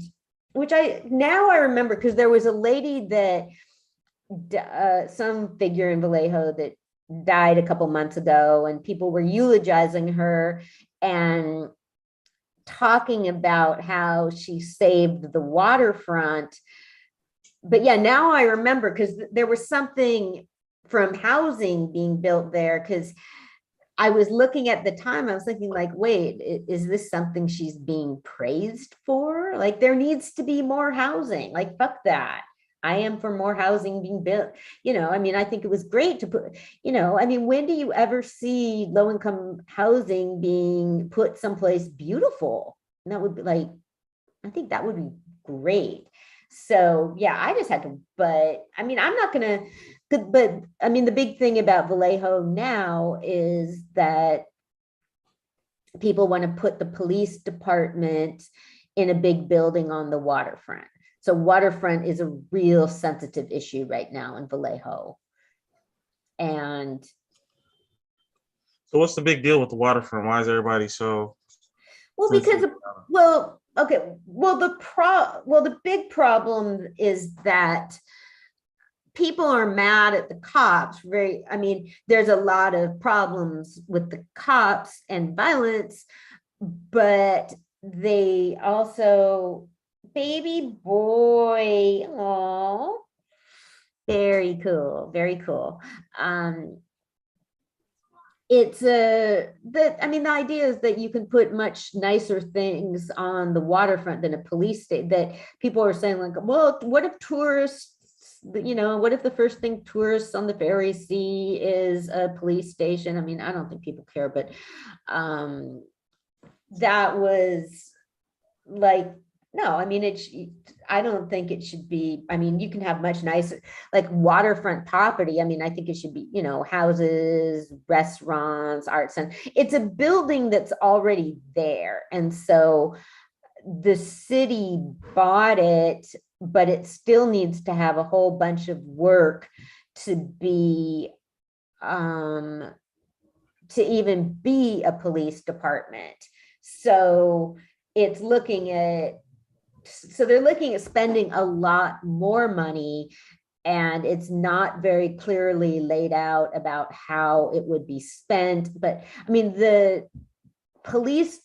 which I remember, because there was a lady that some figure in Vallejo that died a couple months ago, and people were eulogizing her and talking about how she saved the waterfront. But yeah, now I remember, because there was something from housing being built there, because I was looking at the time, I was thinking like, wait, is this something she's being praised for? Like, there needs to be more housing. Like, fuck that. I am for more housing being built. You know, I mean, I think it was great to put, you know, I mean, when do you ever see low-income housing being put someplace beautiful? And that would be like, I think that would be great. So yeah, I just had to, but I mean, I'm not gonna, but I mean, the big thing about Vallejo now is that people want to put the police department in a big building on the waterfront. So waterfront is a real sensitive issue right now in Vallejo. And so what's the big deal with the waterfront? Why is everybody so? Well, because, well, okay, well, the big problem is that people are mad at the cops. I mean, there's a lot of problems with the cops and violence, but they also, baby boy, oh, very cool, very cool. It's I mean, the idea is that you can put much nicer things on the waterfront than a police station. That people are saying like, well, what if tourists, you know, what if the first thing tourists on the ferry see is a police station? I mean, I don't think people care, but that was like, no, I mean, I don't think it should be. I mean, you can have much nicer, like waterfront property. I mean, I think it should be, you know, houses, restaurants, arts, and it's a building that's already there. And so the city bought it, but it still needs to have a whole bunch of work to be, to even be a police department. So it's looking at, so they're looking at spending a lot more money, and it's not very clearly laid out about how it would be spent. But I mean, the police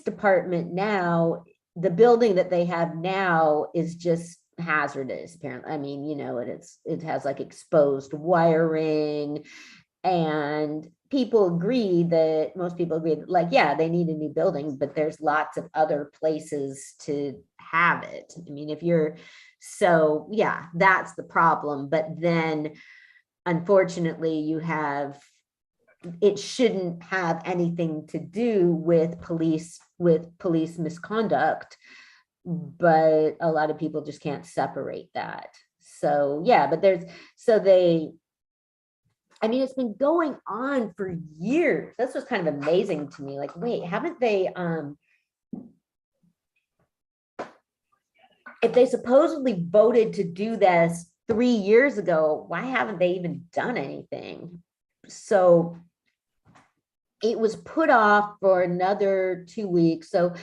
department now, the building that they have now is just hazardous, apparently. I mean, you know, it has like exposed wiring, and most people agree that, like, yeah, they need a new building, but there's lots of other places to have it. I mean, so yeah, that's the problem. But then unfortunately it shouldn't have anything to do with police misconduct, but a lot of people just can't separate that. So yeah, but I mean, it's been going on for years. That's what's kind of amazing to me. Like, wait, haven't they, if they supposedly voted to do this 3 years ago, why haven't they even done anything? So it was put off for another 2 weeks. So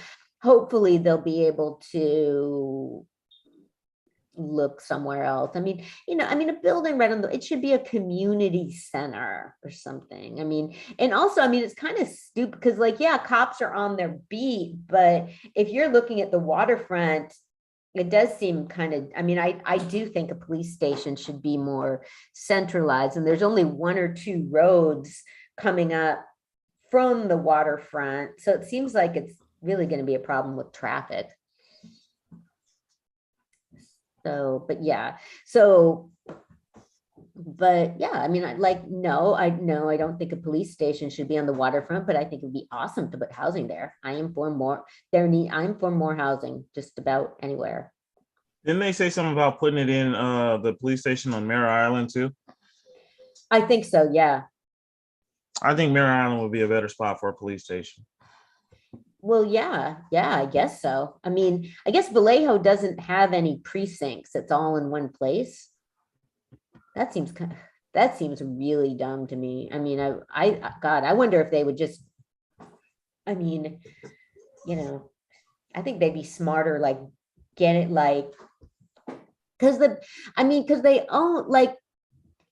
hopefully they'll be able to look somewhere else. I mean, you know, I mean, a building right on it should be a community center or something. I mean, and also, I mean, it's kind of stupid because, like, yeah, cops are on their beat, but if you're looking at the waterfront, it does seem kind of, I mean, I do think a police station should be more centralized, and there's only 1 or 2 roads coming up from the waterfront. So it seems like it's really going to be a problem with traffic. So, but yeah, I mean, I don't think a police station should be on the waterfront, but I think it'd be awesome to put housing there. I'm for more housing just about anywhere. Didn't they say something about putting it in the police station on Mare Island too? I think so, yeah. I think Mare Island would be a better spot for a police station. Well, yeah, I guess so. I mean, I guess Vallejo doesn't have any precincts. It's all in one place. That seems really dumb to me. I mean, I wonder if they would just, I mean, you know, I think they'd be smarter, like, get it, like, because they own, like,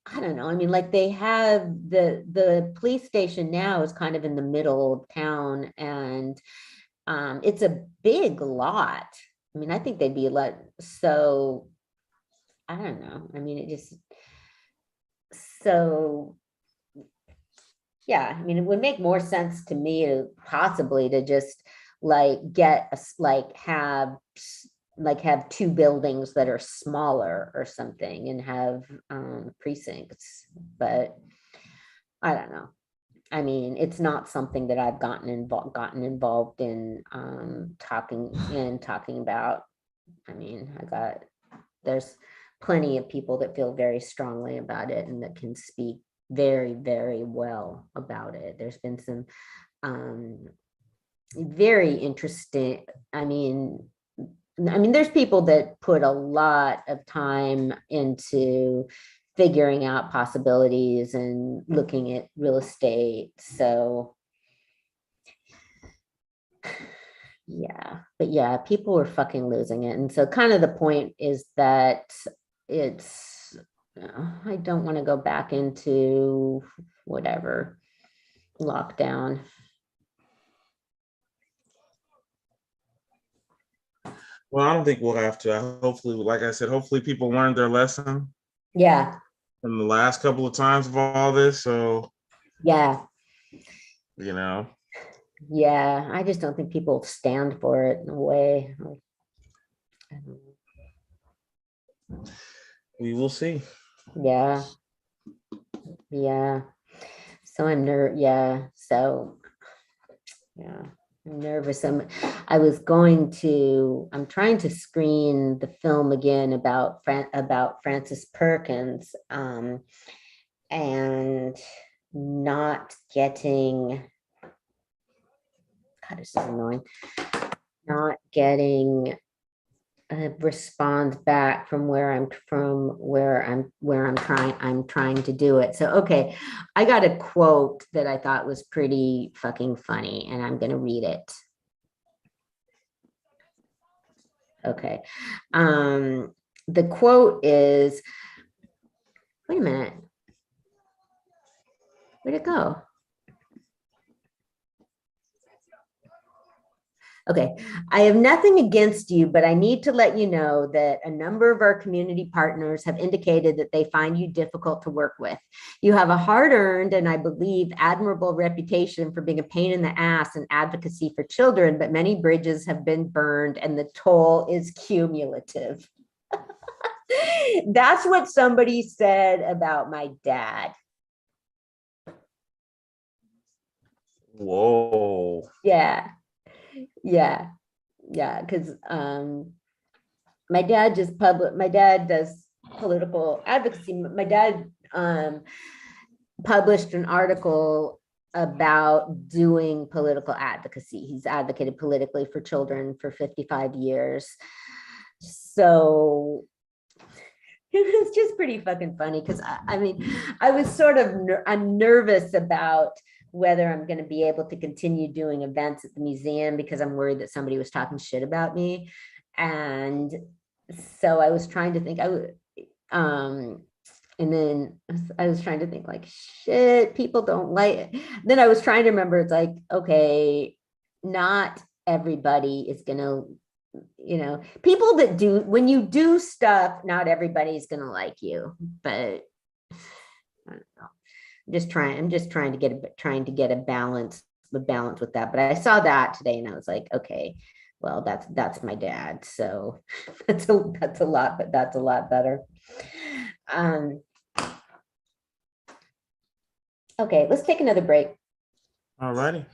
I don't know. I mean, like, they have the police station now is kind of in the middle of town, and it's a big lot. I mean, I think they'd be so I don't know. I mean, yeah, I mean, it would make more sense to me to possibly to just like have 2 buildings that are smaller or something and have precincts, but I don't know. I mean, it's not something that I've gotten involved in talking about. I mean, there's plenty of people that feel very strongly about it and that can speak very, very well about it. There's been some very interesting, I mean, there's people that put a lot of time into figuring out possibilities and looking at real estate. So yeah, but yeah, people were fucking losing it. And so kind of the point is that I don't want to go back into whatever lockdown. Well, I don't think we'll have to. Hopefully, like I said, hopefully people learned their lesson. Yeah. From the last couple of times of all this. So yeah. You know. Yeah, I just don't think people stand for it in a way. We will see. Yeah. So I'm nervous. I'm trying to screen the film again about Frances Perkins, and not getting, God, it's so annoying, not getting a response back from where I'm trying to do it. So, okay, I got a quote that I thought was pretty fucking funny, and I'm going to read it. Okay. The quote is, wait a minute. Where'd it go? Okay, I have nothing against you, but I need to let you know that a number of our community partners have indicated that they find you difficult to work with. You have a hard-earned and I believe admirable reputation for being a pain in the ass in advocacy for children, but many bridges have been burned and the toll is cumulative. That's what somebody said about my dad. Whoa. Yeah. Yeah. Yeah. Because my dad does political advocacy. My dad published an article about doing political advocacy. He's advocated politically for children for 55 years. So it was just pretty fucking funny because I mean, I was sort of I'm nervous about whether I'm going to be able to continue doing events at the museum because I'm worried that somebody was talking shit about me. And so I was trying to think, and then I was trying to think like, shit, people don't like it. Then I was trying to remember, it's like, okay, not everybody is going to, people that do, when you do stuff, not everybody's going to like you, but I don't know. I'm just trying to get a balance with that. But I saw that today and I was like, okay, well, that's my dad. So that's a lot, but that's a lot better. Okay, let's take another break. All righty.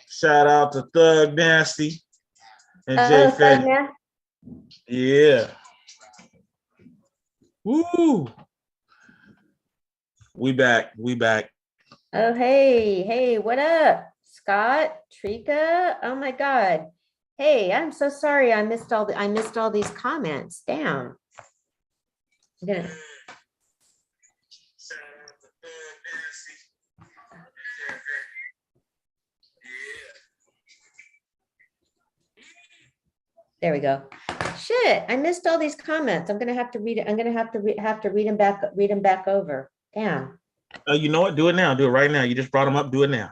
Shout out to Thug Nasty and Jay Oh, Thug Fetty. Nasty. Yeah. Woo. We back. Oh, hey, what up, Scott, Trika? Oh my God. Hey, I'm so sorry. I missed all these comments. Damn. I'm gonna- There we go. Shit, I missed all these comments. I'm gonna have to read it. I'm gonna have to read them back over. Damn. You know what? Do it now. Do it right now. You just brought them up. Do it now.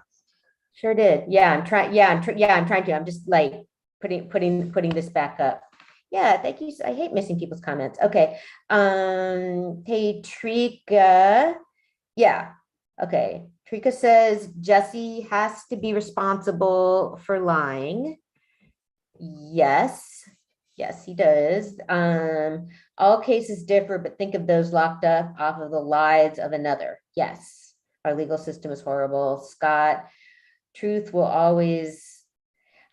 Sure did. Yeah, I'm trying. Yeah, I'm trying to. I'm just like putting this back up. Yeah, thank you. I hate missing people's comments. Okay. Hey, Trika. Yeah. Okay. Trika says Jesse has to be responsible for lying. Yes. Yes, he does. All cases differ, but think of those locked up off of the lives of another. Yes. Our legal system is horrible. Scott, truth will always,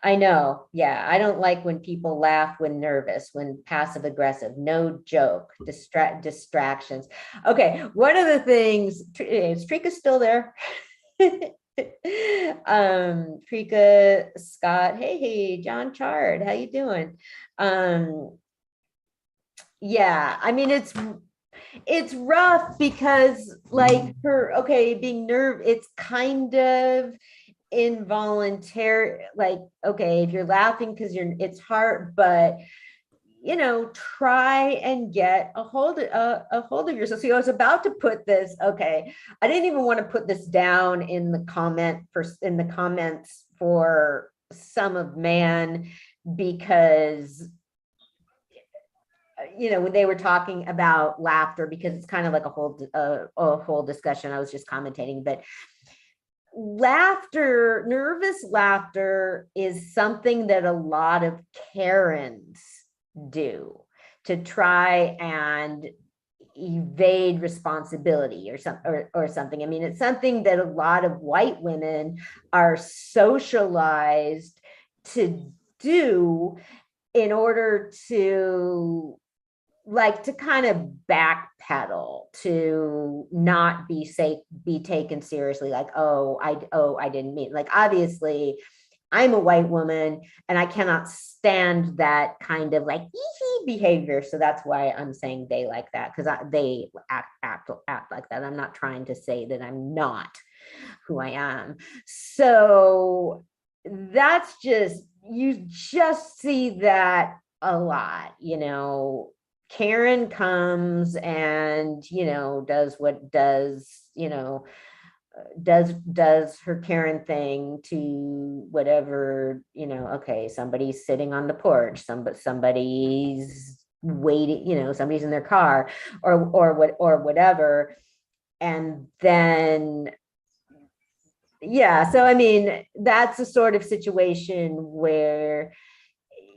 I know. Yeah. I don't like when people laugh when nervous, when passive aggressive, no joke, distractions. Okay. One of the things, is Trika still there? Trika, Scott, hey, John Chard, how you doing? Yeah, I mean, it's rough because like being it's kind of involuntary, like, okay, if you're laughing because it's hard, but try and get a hold of yourself. So I was about to put this. Okay, I didn't even want to put this down in the comments for Some of Man, because when they were talking about laughter, because it's kind of like a whole discussion. I was just commentating, but nervous laughter is something that a lot of Karens do to try and evade responsibility or something. I mean, it's something that a lot of white women are socialized to do in order to kind of backpedal, to not be taken seriously, like, I didn't mean, like, obviously I'm a white woman and I cannot stand that kind of like behavior. So that's why I'm saying they like that, because they act like that. I'm not trying to say that I'm not who I am. So that's just, you just see that a lot, Karen comes and, does what does, does her Karen thing to whatever, okay, somebody's sitting on the porch, somebody's waiting, somebody's in their car or whatever. And then, yeah, so I mean, that's a sort of situation where,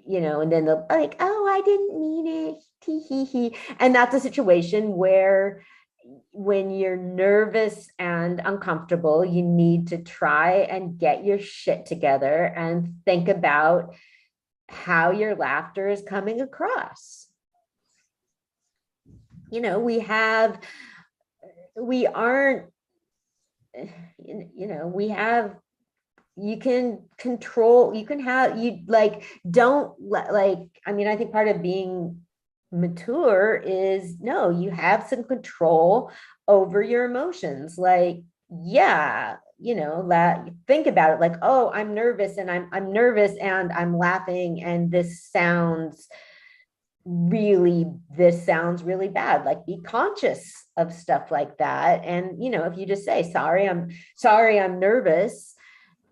and then they'll like, oh, I didn't mean it. He. And that's a situation where when you're nervous and uncomfortable, you need to try and get your shit together and think about how your laughter is coming across. You can control, you can have, I think part of being mature is, no, you have some control over your emotions. Like, yeah, think about it, like, oh, I'm nervous and I'm nervous and I'm laughing and this sounds really bad. Like, be conscious of stuff like that. And, if you just say, sorry, I'm nervous,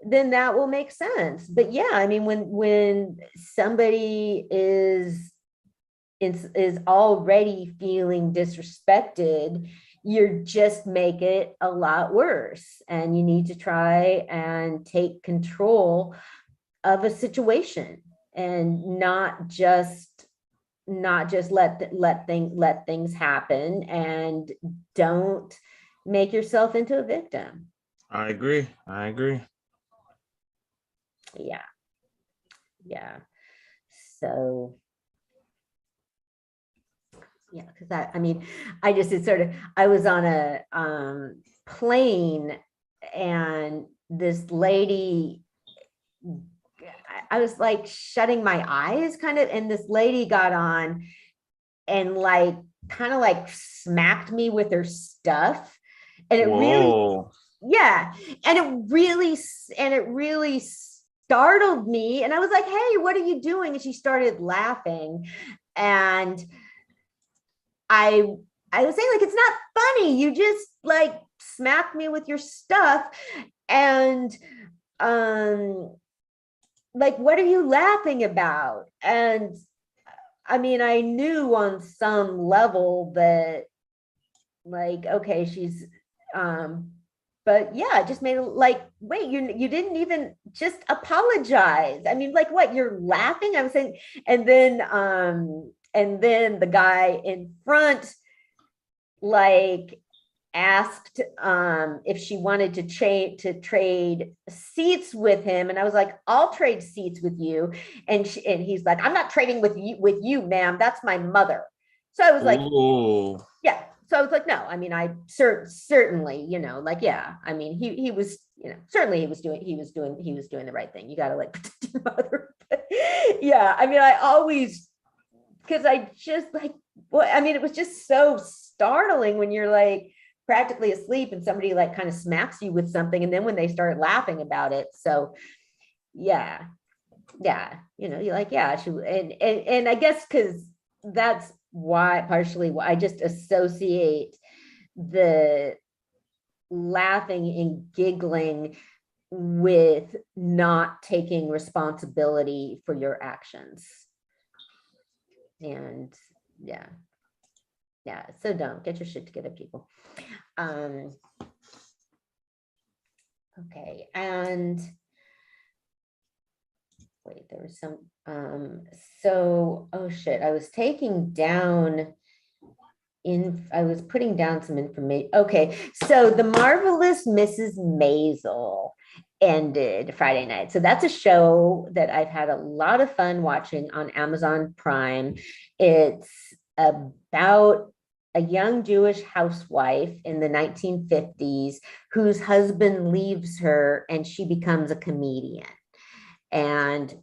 then that will make sense. But yeah, I mean, when somebody is already feeling disrespected, you just make it a lot worse. And you need to try and take control of a situation and not just let things happen, and don't make yourself into a victim. I agree. Yeah. So yeah, because I was on a plane, and this lady, I was like shutting my eyes kind of, and this lady got on and like kind of like smacked me with her stuff. And it really, yeah. And it really startled me. And I was like, hey, what are you doing? And she started laughing. And I was saying, like, it's not funny. You just like smacked me with your stuff. And like, what are you laughing about? And I mean, I knew on some level that, like, okay, she's but yeah, it just made it like, wait, you didn't even just apologize. I mean, like, what, you're laughing? I was saying, and then the guy in front like asked if she wanted to trade seats with him, and I was like, I'll trade seats with you. And he's like, I'm not trading with you, ma'am. That's my mother. So I was like, ooh. Yeah. So I was like, no, I mean, I certainly, like, yeah, I mean, he was, certainly he was doing the right thing. You got to like protect your mother. But yeah, I mean, I always, because I just like, well, I mean, it was just so startling when you're like practically asleep and somebody like kind of smacks you with something, and then when they start laughing about it. So yeah, you're like, yeah, and I guess because that's partially why I just associate the laughing and giggling with not taking responsibility for your actions. And yeah, so don't get your shit together, people. Okay, and wait, there was some so, oh shit, I was taking down I was putting down some information. Okay, so the Marvelous Mrs Maisel ended Friday night. So that's a show that I've had a lot of fun watching on Amazon Prime. It's about a young Jewish housewife in the 1950s whose husband leaves her and she becomes a comedian. And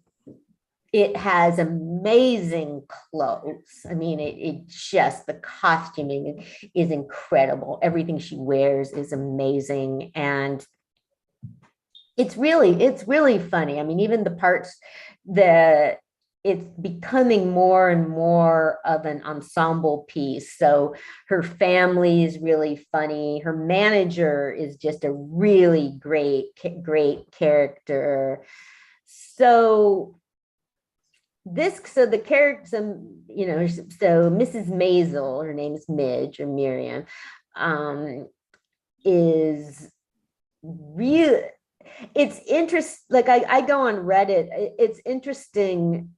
it has amazing clothes. I mean, it just, the costuming is incredible. Everything she wears is amazing. And it's really funny. I mean, even the parts that it's becoming more and more of an ensemble piece. So her family is really funny. Her manager is just a really great character. So the character, you know, so Mrs. Maisel, her name is Midge or Miriam, is real. It's interesting. Like I go on Reddit. It's interesting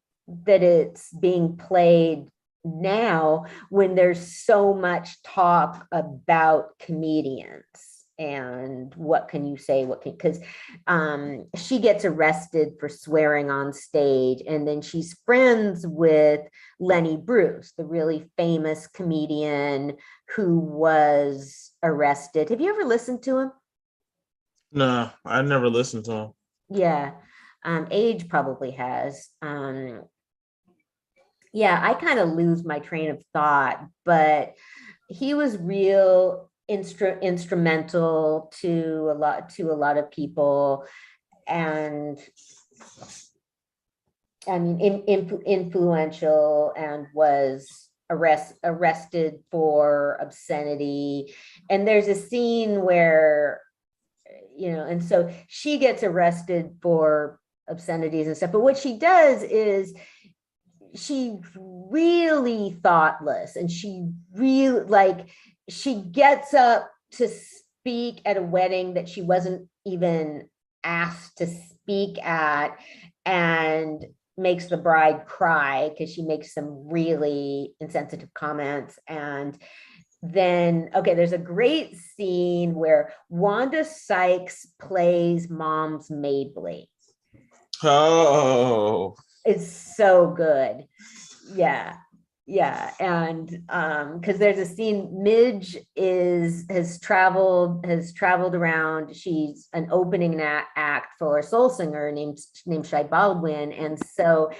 that it's being played now when there's so much talk about comedians and what can you say, because she gets arrested for swearing on stage, and then she's friends with Lenny Bruce, the really famous comedian who was arrested. Have you ever listened to him? No, I never listened to him. Yeah. Age probably has. Yeah, I kind of lose my train of thought, but he was real instrumental to a lot of people, and I mean influential, and was arrested for obscenity. And there's a scene where, you know, and so she gets arrested for obscenities and stuff, but what she does is she's really thoughtless, and she really, like, she gets up to speak at a wedding that she wasn't even asked to speak at, and makes the bride cry because she makes some really insensitive comments. And then, okay, there's a great scene where Wanda Sykes plays Mom's Mabley. Oh, It's so good. Yeah. Yeah. And because there's a scene, Midge has traveled around. She's an opening act for a soul singer named Shai Baldwin. And so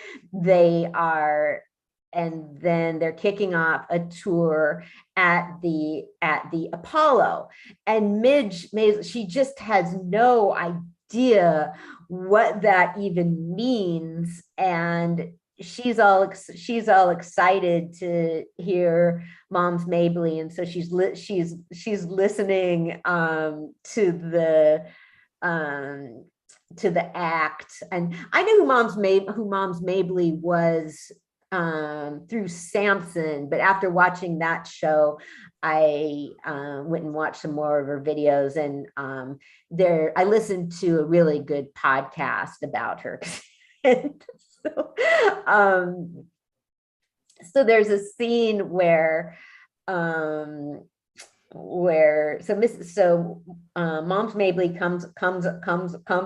and then they're kicking off a tour at the Apollo. And Midge, she just has no idea what that even means, and she's all excited to hear Mom's Mabley, and so she's listening to the act. And I knew who Mom's Mabley was through Samson, but after watching that show, I went and watched some more of her videos, and I listened to a really good podcast about her. And so there's a scene where Mom's Mabley comes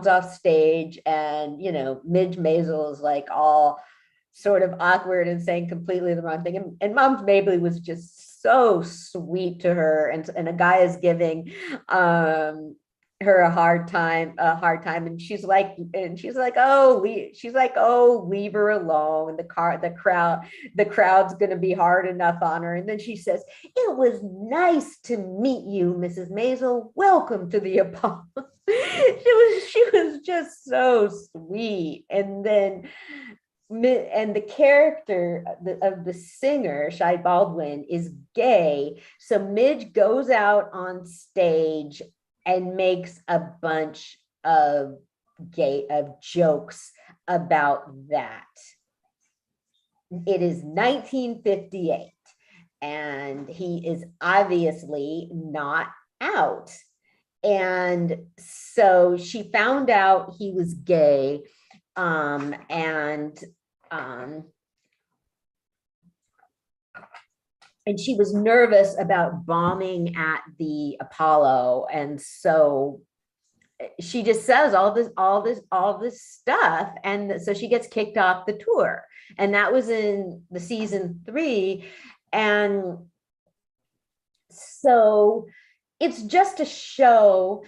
off stage, and, you know, Midge Maisel is like all sort of awkward and saying completely the wrong thing, and Mom's Mabley was just so sweet to her, and a guy is giving her a hard time, and she's like, oh, leave her alone. The crowd's gonna be hard enough on her. And then she says, it was nice to meet you, Mrs. Maisel. Welcome to the Apollo. She was just so sweet. And then the character of the singer, Shai Baldwin, is gay. So Midge goes out on stage and makes a bunch of jokes about that. It is 1958, and he is obviously not out. And so she found out he was gay, and she was nervous about bombing at the Apollo. And so she just says all this stuff. And so she gets kicked off the tour. And that was in the season 3. And so it's just a show,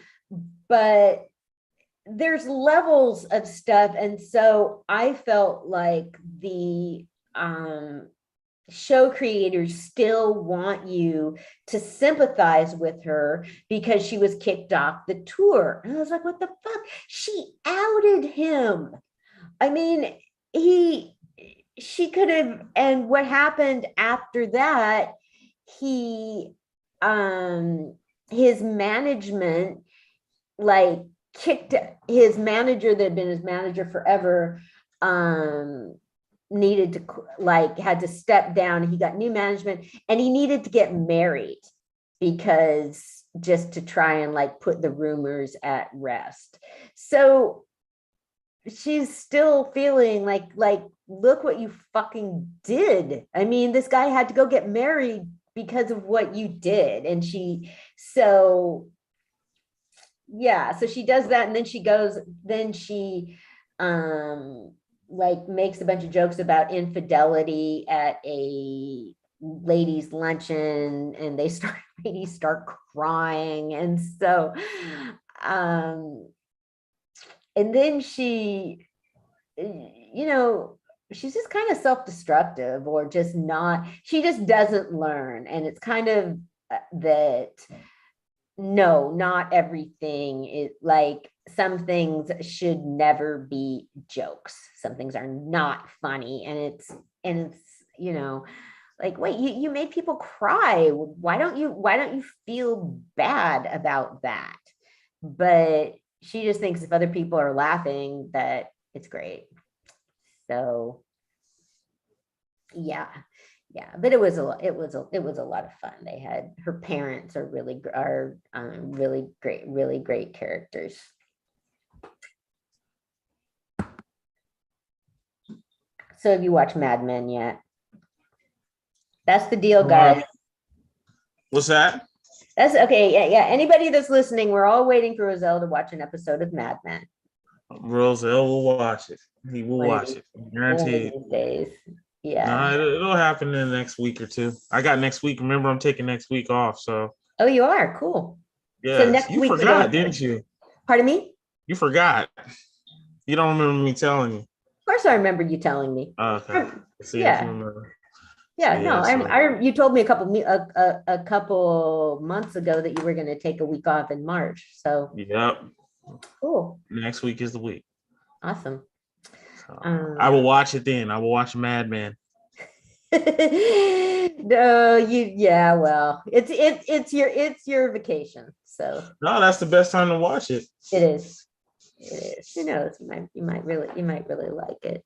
but there's levels of stuff. And so I felt like the show creators still want you to sympathize with her because she was kicked off the tour. And I was like, what the fuck? She outed him. I mean, she could have, and what happened after that, he, his management, like, kicked his manager that had been his manager forever, needed to, like, had to step down. He got new management and he needed to get married because just to try and like put the rumors at rest. So she's still feeling like, look what you fucking did. I mean, this guy had to go get married because of what you did. And so yeah, so she does that, and then she like makes a bunch of jokes about infidelity at a ladies luncheon, and ladies start crying. And so and then she's just kind of self-destructive, or just not, she just doesn't learn. And it's kind of that, no, not everything is like, some things should never be jokes. Some things are not funny. And it's, like, wait, you made people cry. Why don't you feel bad about that? But she just thinks if other people are laughing, that it's great. So yeah, but it was a lot of fun. They had, her parents are really great characters. So have you watched Mad Men yet? That's the deal, guys. What's that? That's okay. Yeah. Anybody that's listening, we're all waiting for Roselle to watch an episode of Mad Men. Roselle will watch it. He will watch it. Guaranteed. Days. Yeah. No, it'll happen in the next week or two. I got next week. Remember, I'm taking next week off. So. Oh, you are? Cool. Yeah. So next week, forgot, didn't you? Pardon me? You forgot. You don't remember me telling you. Of course, I remember you telling me. Okay. See yeah. If you remember. Yeah, no, I you told me a couple months ago that you were going to take a week off in March. So yep. Cool. Next week is the week. Awesome. So, I will watch it then. I will watch Mad Men. No, well, it's your vacation. So no, that's the best time to watch it. It is. Who knows? You might really like it.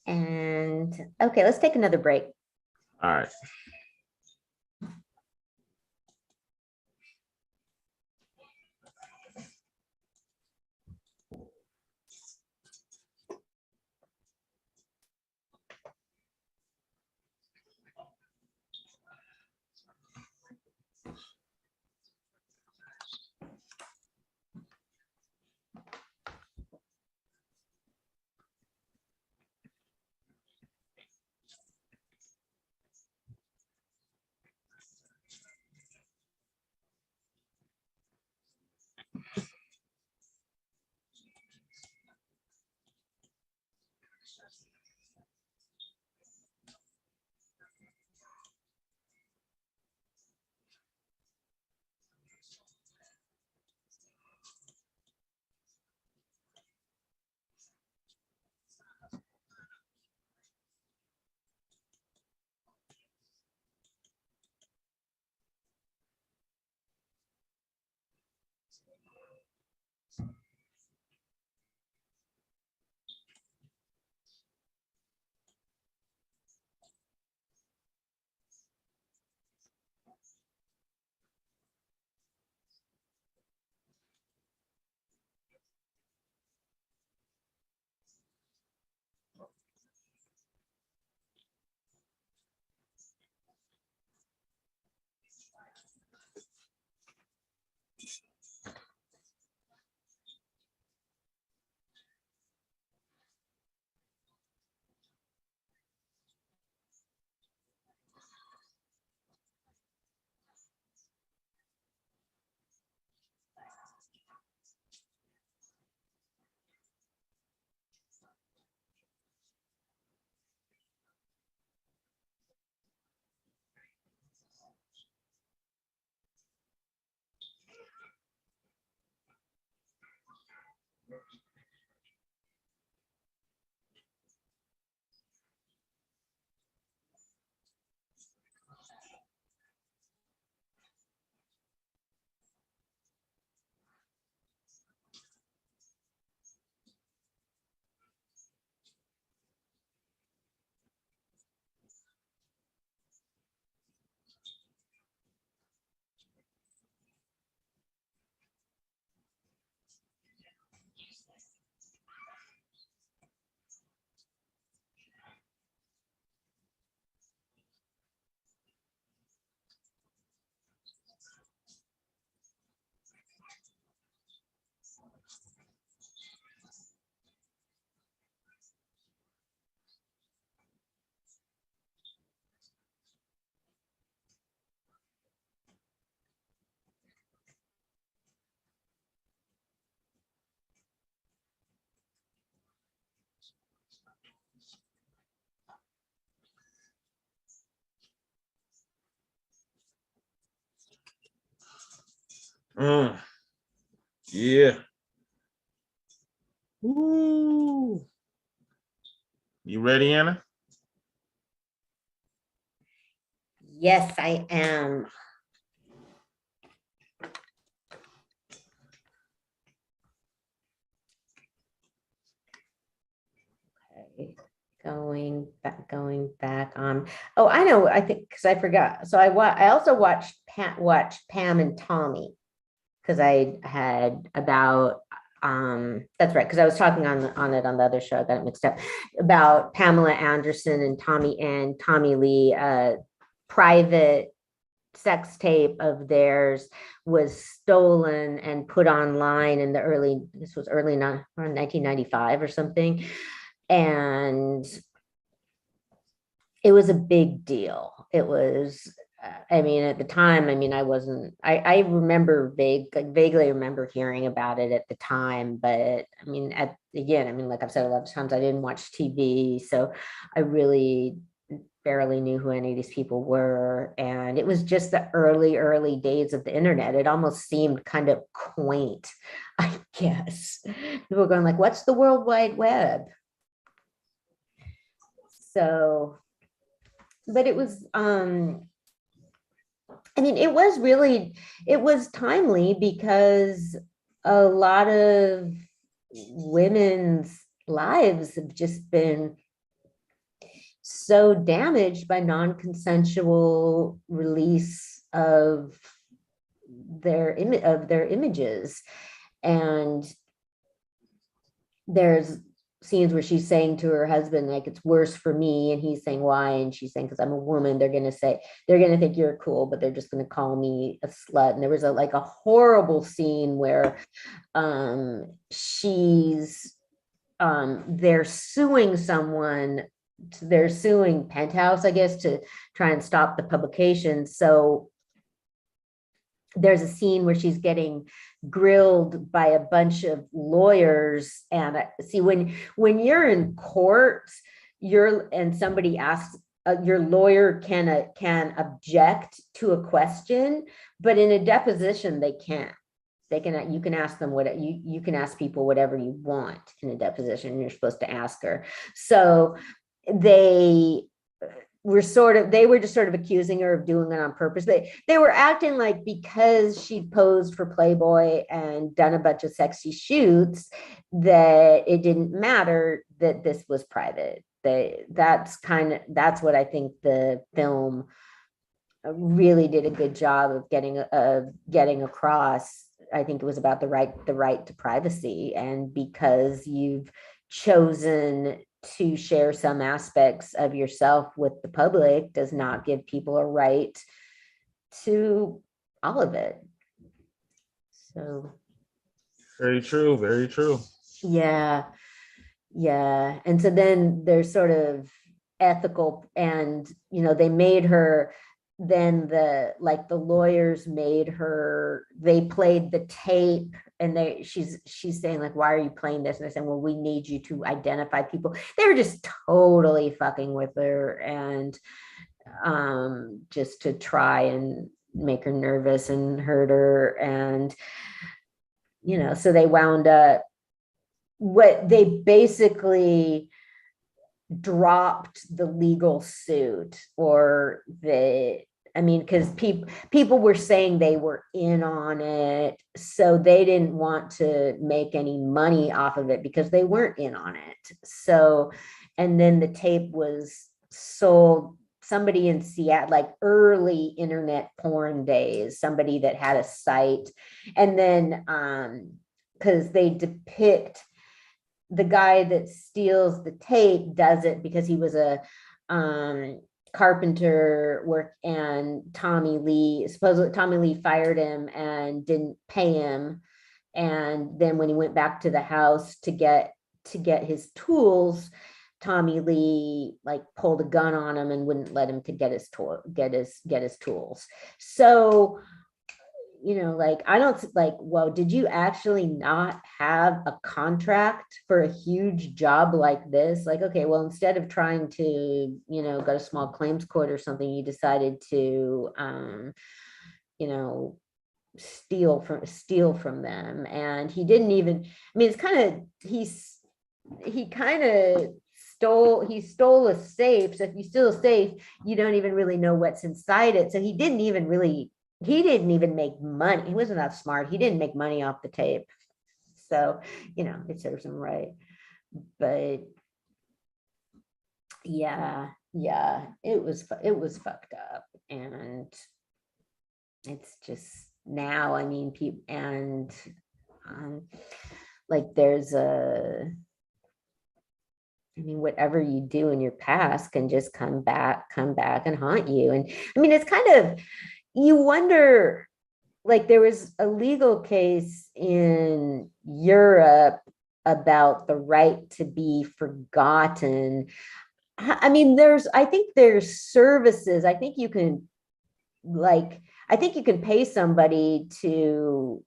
And okay, let's take another break. All right. Yeah. Ooh. You ready, Anna? Yes, I am. Okay. Going back on. Oh, I know. I think because I forgot. So I also watched Pam and Tommy because I had about that's right, because I was talking on it on the other show. I got it mixed up about Pamela Anderson and Tommy Lee, private sex tape of theirs was stolen and put online in the this was early 1995 or something. And it was a big deal. It was, I mean, at the time, I mean, I remember vaguely remember hearing about it at the time, but I mean, again, I mean, like I've said a lot of times, I didn't watch TV, so I really barely knew who any of these people were. And it was just the early days of the internet. It almost seemed kind of quaint, I guess. People were going like, what's the World Wide Web? So, but it was, I mean, it was timely because a lot of women's lives have just been so damaged by non-consensual release of their images. And there's scenes where she's saying to her husband, like, it's worse for me, and he's saying why, and she's saying, because I'm a woman, they're going to think you're cool, but they're just going to call me a slut. And there was a horrible scene where they're suing someone. They're suing Penthouse, I guess, to try and stop the publication. So there's a scene where she's getting grilled by a bunch of lawyers. And see, when you're in court, and somebody asks, your lawyer can object to a question, but in a deposition they can't. You can ask them what you can ask people whatever you want in a deposition. You're supposed to ask her. So they were just sort of accusing her of doing it on purpose. They were acting like because she posed for Playboy and done a bunch of sexy shoots that it didn't matter that this was private. That's what I think the film really did a good job of getting across. I think it was about the right to privacy, and because you've chosen to share some aspects of yourself with the public does not give people a right to all of it. So very true, very true. Yeah. And so then there's sort of ethical, and they made her, then the lawyers made her, they played the tape, and she's saying like, why are you playing this? And they're saying, well, we need you to identify people. They were just totally fucking with her, and just to try and make her nervous and hurt her. And so they wound up what they basically dropped the legal suit, or because people were saying they were in on it, so they didn't want to make any money off of it because they weren't in on it. So, and then the tape was sold. Somebody in Seattle, like early internet porn days, somebody that had a site, and then because they depict the guy that steals the tape does it because he was a carpenter work, and supposedly Tommy Lee fired him and didn't pay him. And then when he went back to the house to get his tools, Tommy Lee like pulled a gun on him and wouldn't let him to get his tools. So, like, I don't like, well, did you actually not have a contract for a huge job like this? Like, okay, well, instead of trying to, go to small claims court or something, you decided to, steal from them. And he didn't even, it's kind of, he kind of stole a safe. So if you steal a safe, you don't even really know what's inside it. So he didn't even make money. He wasn't that smart. He didn't make money off the tape. So, it serves him right. But yeah, it was fucked up. And it's just now, people, and like there's whatever you do in your past can just come back and haunt you. And it's kind of, you wonder, like there was a legal case in Europe about the right to be forgotten. I think there's services. I think you can pay somebody to,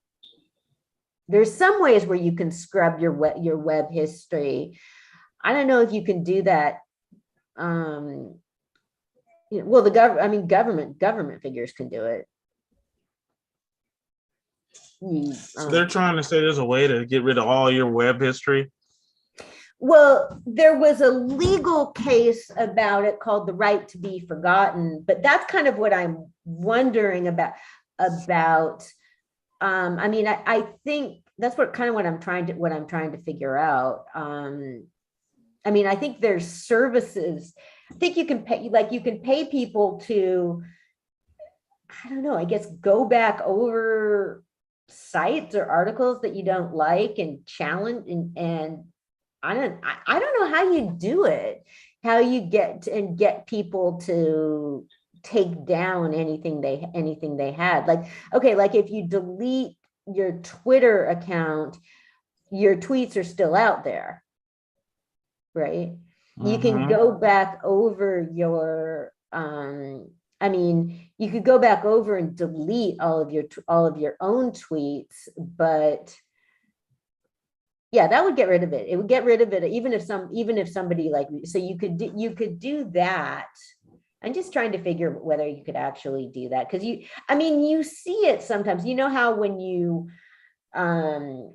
there's some ways where you can scrub your web history. I don't know if you can do that. Well, the government figures can do it. So they're trying to say there's a way to get rid of all your web history. Well, there was a legal case about it called the right to be forgotten, but that's kind of what I'm wondering about. I think that's what I'm trying to figure out. I think there's services. I think you can pay people to, I don't know, I guess, go back over sites or articles that you don't like and challenge, and I don't know how you do it, how you get people to take down anything they had. Like, okay, like if you delete your Twitter account, your tweets are still out there, right? You can go back over your you could go back over and delete all of your own tweets, but yeah, that would get rid of it. It would get rid of it, even if somebody like, so you could do that. I'm just trying to figure whether you could actually do that, because you see it sometimes. You know how when you are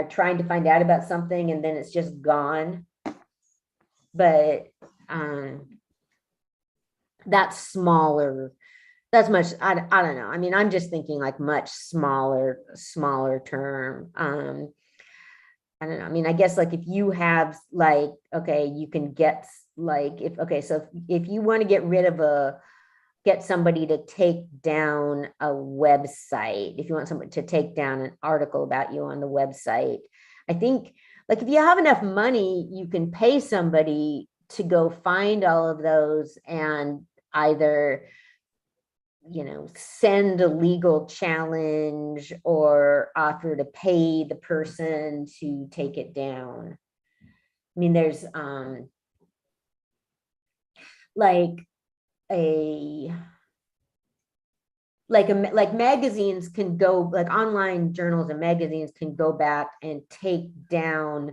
trying to find out about something and then it's just gone, but that's smaller. That's much, I don't know. I'm just thinking like much smaller term. I don't know. I guess like if you have like, okay, you can get like, so if you want to get somebody to take down a website, if you want somebody to take down an article about you on the website, I think like if you have enough money, you can pay somebody to go find all of those and either, send a legal challenge or offer to pay the person to take it down. There's like magazines can go, like online journals and magazines can go back and take down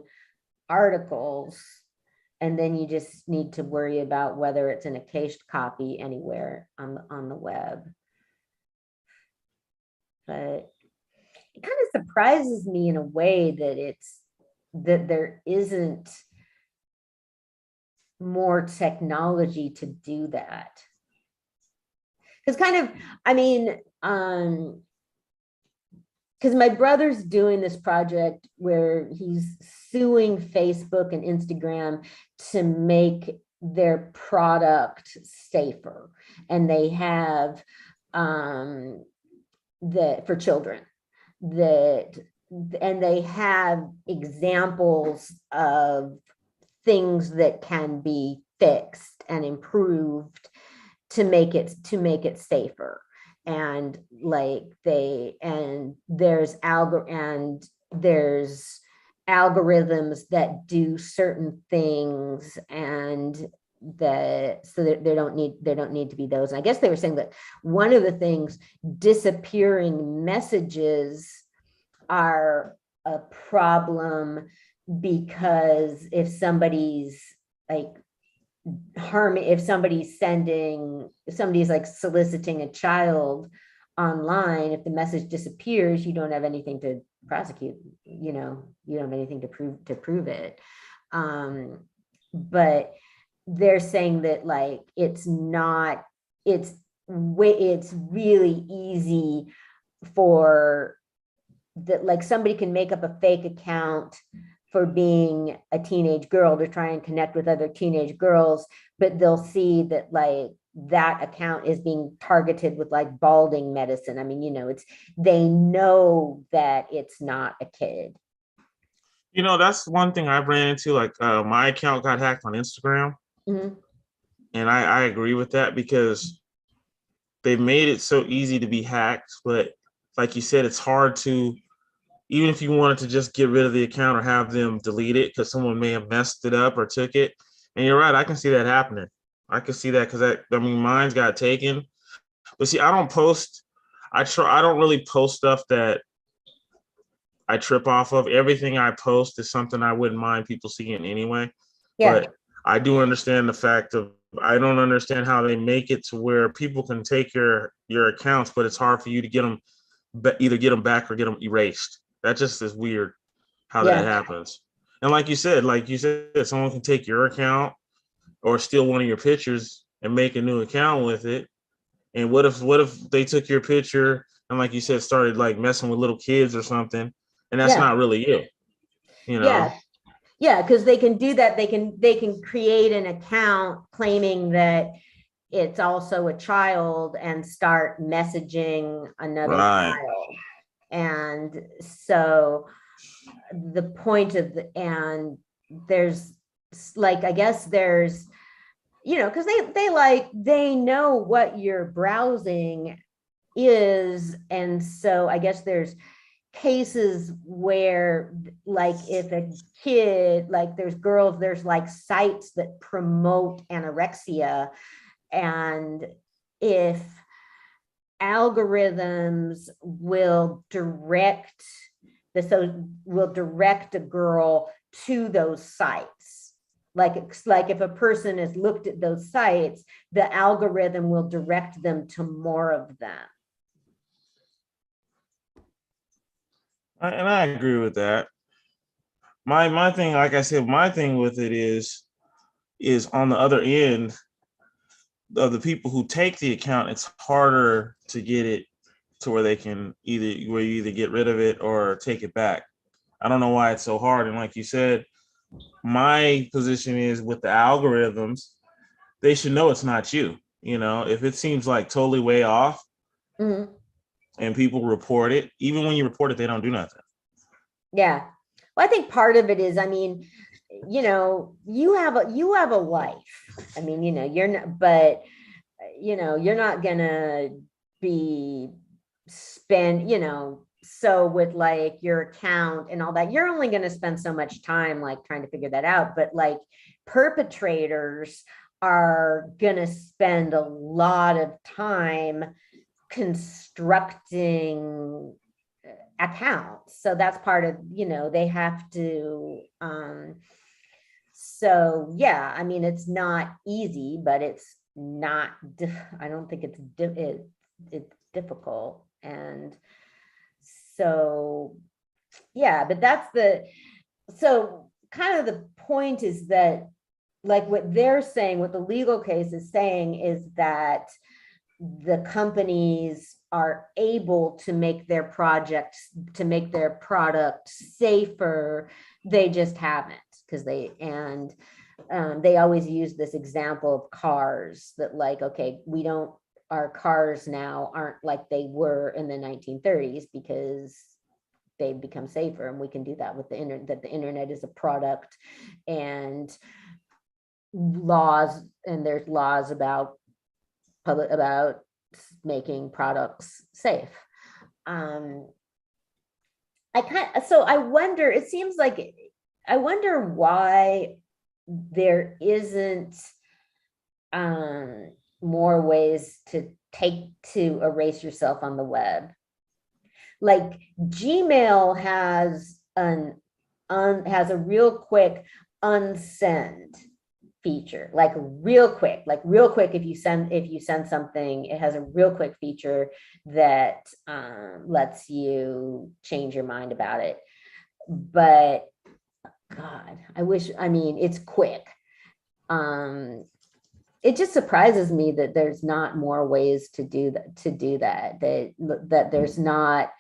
articles, and then you just need to worry about whether it's in a cached copy anywhere on the web. But it kind of surprises me in a way that that there isn't more technology to do that. Because kind of, I mean, because my brother's doing this project where he's suing Facebook and Instagram to make their product safer. And they have for children and they have examples of things that can be fixed and improved to make it safer. And like there's algorithms that do certain things, and so that they don't need to be those. And I guess they were saying that one of the things, disappearing messages are a problem, because if somebody's like if somebody's like soliciting a child online, if the message disappears, you don't have anything to prosecute, you don't have anything to prove it. But they're saying that like it's really easy for that, like somebody can make up a fake account for being a teenage girl to try and connect with other teenage girls, but they'll see that like that account is being targeted with like balding medicine. I mean, they know that it's not a kid. That's one thing I've ran into. Like my account got hacked on Instagram. Mm-hmm. And I agree with that, because they've made it so easy to be hacked. But like you said, it's hard to, even if you wanted to just get rid of the account or have them delete it because someone may have messed it up or took it. And you're right, I can see that happening. I can see that because mine's got taken. But see, I don't really post stuff that I trip off of. Everything I post is something I wouldn't mind people seeing anyway. Yeah. But I do understand the fact of, I don't understand how they make it to where people can take your accounts, but it's hard for you to get them, either get them back or get them erased. That just is weird how that happens. And like you said, someone can take your account or steal one of your pictures and make a new account with it. And what if they took your picture and, like you said, started like messing with little kids or something, and that's not really you, Yeah, because they can do that. They can create an account claiming that it's also a child and start messaging another child. And so the point of and there's like, I guess there's, because they know what you're browsing is. And so I guess there's cases where like if a kid, like there's like sites that promote anorexia, and if algorithms will direct a girl to those sites, like if a person has looked at those sites, the algorithm will direct them to more of them. And I agree with that. My thing, like I said, my thing with it is on the other end of the people who take the account, it's harder to get it to where they can either get rid of it or take it back. I don't know why it's so hard. And like you said, my position is with the algorithms, they should know it's not you. If it seems like totally way off, mm-hmm. and people report it, even when you report it, they don't do nothing. Yeah. Well, I think part of it is, I mean, you have a life. I mean, you're not, but you're not gonna be so with like your account and all that, you're only going to spend so much time like trying to figure that out. But like perpetrators are going to spend a lot of time constructing accounts. So that's part of, they have to, so yeah, I mean, it's not easy, but it's not, I don't think it's difficult. And so, yeah, but so kind of the point is that, like what they're saying, what the legal case is saying is that the companies are able to make their product safer. They just haven't, because they always use this example of cars that, like, okay, our cars now aren't like they were in the 1930s because they've become safer, and we can do that with the internet, that the internet is a product, and there's laws about making products safe. I wonder, it seems like, I wonder why there isn't more ways to erase yourself on the web. Like Gmail has a real quick unsend feature, like real quick, if you send something, it has a real quick feature that lets you change your mind about it. But God, it's quick. It just surprises me that there's not more ways to do that there's not,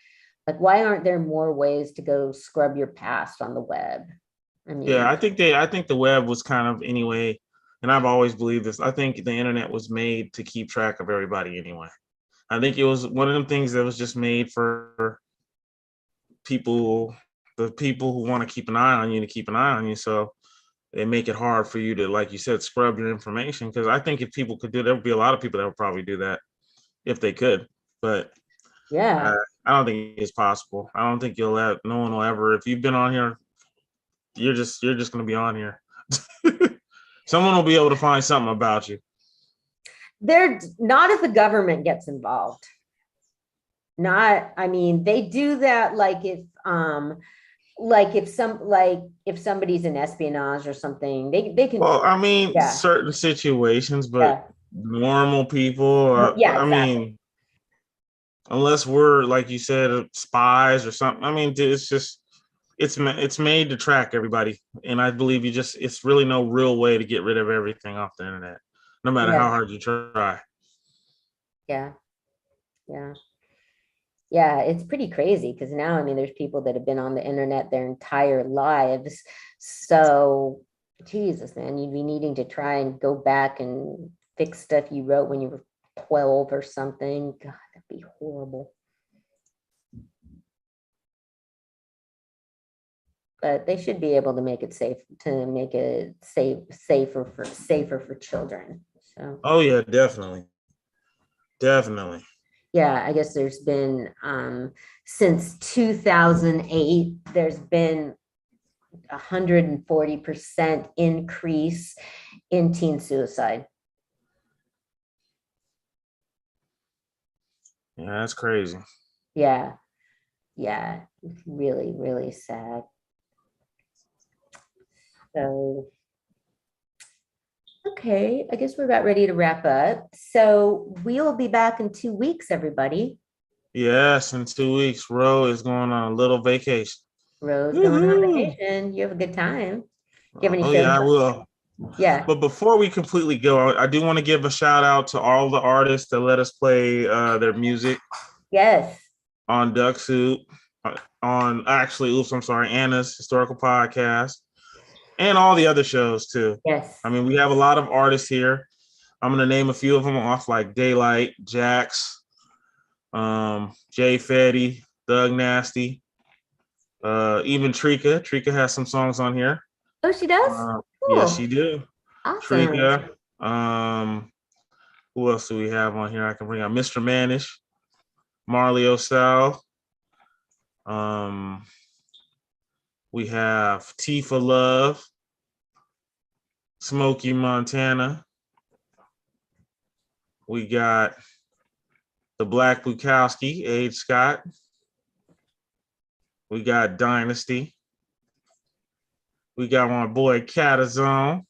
like, why aren't there more ways to go scrub your past on the web? Yeah, I think the web was kind of, anyway, and I've always believed this. I think the internet was made to keep track of everybody anyway. I think it was one of them things that was just made for the people who want to keep an eye on you, to keep an eye on you. So they make it hard for you to, like you said, scrub your information. Because I think if people could do, there would be a lot of people that would probably do that if they could. But yeah, I don't think it's possible. I don't think no one will ever. If you've been on here, you're just going to be on here. Someone will be able to find something about you. they're not, if the government gets involved. They do that, if somebody's in espionage or something, they can. Well, Yeah, certain situations, but yeah, normal people, yeah, exactly. Unless we're, like you said, spies or something. It's just, it's made to track everybody. And I believe it's really no real way to get rid of everything off the internet, no matter how Yeah, hard you try. yeah, yeah. Yeah, it's pretty crazy, because now, there's people that have been on the internet their entire lives. So, Jesus, man, you'd be needing to try and go back and fix stuff you wrote when you were 12 or something. God, that'd be horrible. But they should be able to make it safer for children. So, Oh yeah, definitely. Definitely. yeah, I guess there's been since 2008, there's been 140% increase in teen suicide. Yeah, that's crazy. Yeah, yeah, really, really sad. So, okay, I guess we're about ready to wrap up. So we'll be back in 2 weeks, everybody. Yes, in 2 weeks, Ro is going on a little vacation. Rose going on Woohoo! vacation. You have a good time. Do you have any Oh shows? yeah, I will. Yeah. But before we completely go, I do want to give a shout out to all the artists that let us play their music Yes. on Duck Soup, Anna's Historical Podcast, and all the other shows too. Yes. We have a lot of artists here. I'm gonna name a few of them off, like Daylight, Jax, Jay Fetty, Thug Nasty, even Trika. Trika has some songs on here. Oh, she does? Yes, Cool. she do. Awesome. Trika. Who else do we have on here? I can bring up Mr. Manish, Marley Osell. We have Tifa Love, Smokey Montana. We got the Black Bukowski, Age Scott. We got Dynasty. We got my boy Catazone.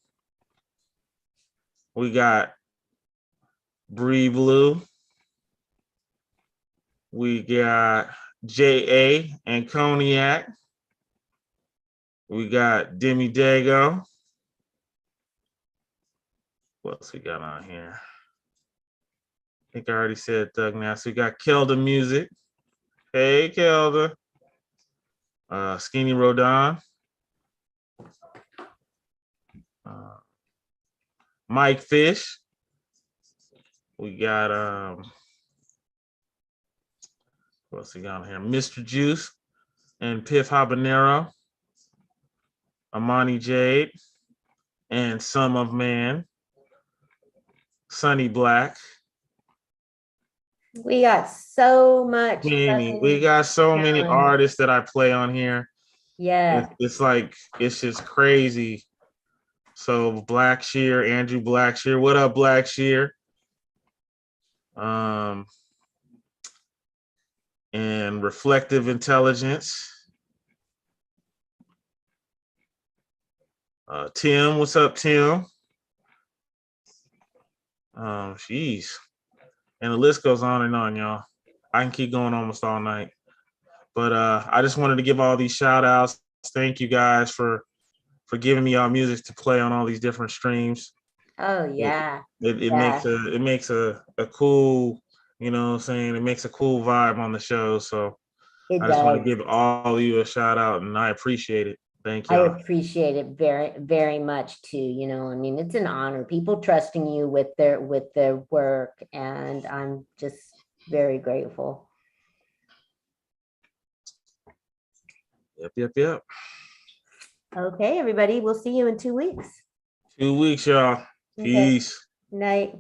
We got Bree Blue. We got J.A. and Cognac. We got Demi Dago. What else we got on here? I think I already said Thug Nasty. We got Kelda Music. Hey, Kelda. Skinny Rodon. Mike Fish. We got what else we got on here? Mr. Juice and Piff Habanero. Amani Jade and Son of Man. Sonny Black. We got so much. We got so many artists that I play on here. Yeah. It's like, it's just crazy. So Blackshear, Andrew Blackshear. What up, Blackshear? And Reflective Intelligence. Tim, what's up, Tim? Jeez. And the list goes on, y'all. I can keep going almost all night. But I just wanted to give all these shout outs. Thank you guys for giving me all music to play on all these different streams. Oh yeah. It makes a cool, you know what I'm saying? It makes a cool vibe on the show. So I just want to give all of you a shout out, and I appreciate it. Thank you. I appreciate it very, very much too. You know, I mean, it's an honor. People trusting you with their work, and I'm just very grateful. Yep. Okay, everybody. We'll see you in 2 weeks. 2 weeks, y'all. Peace. Okay. Night.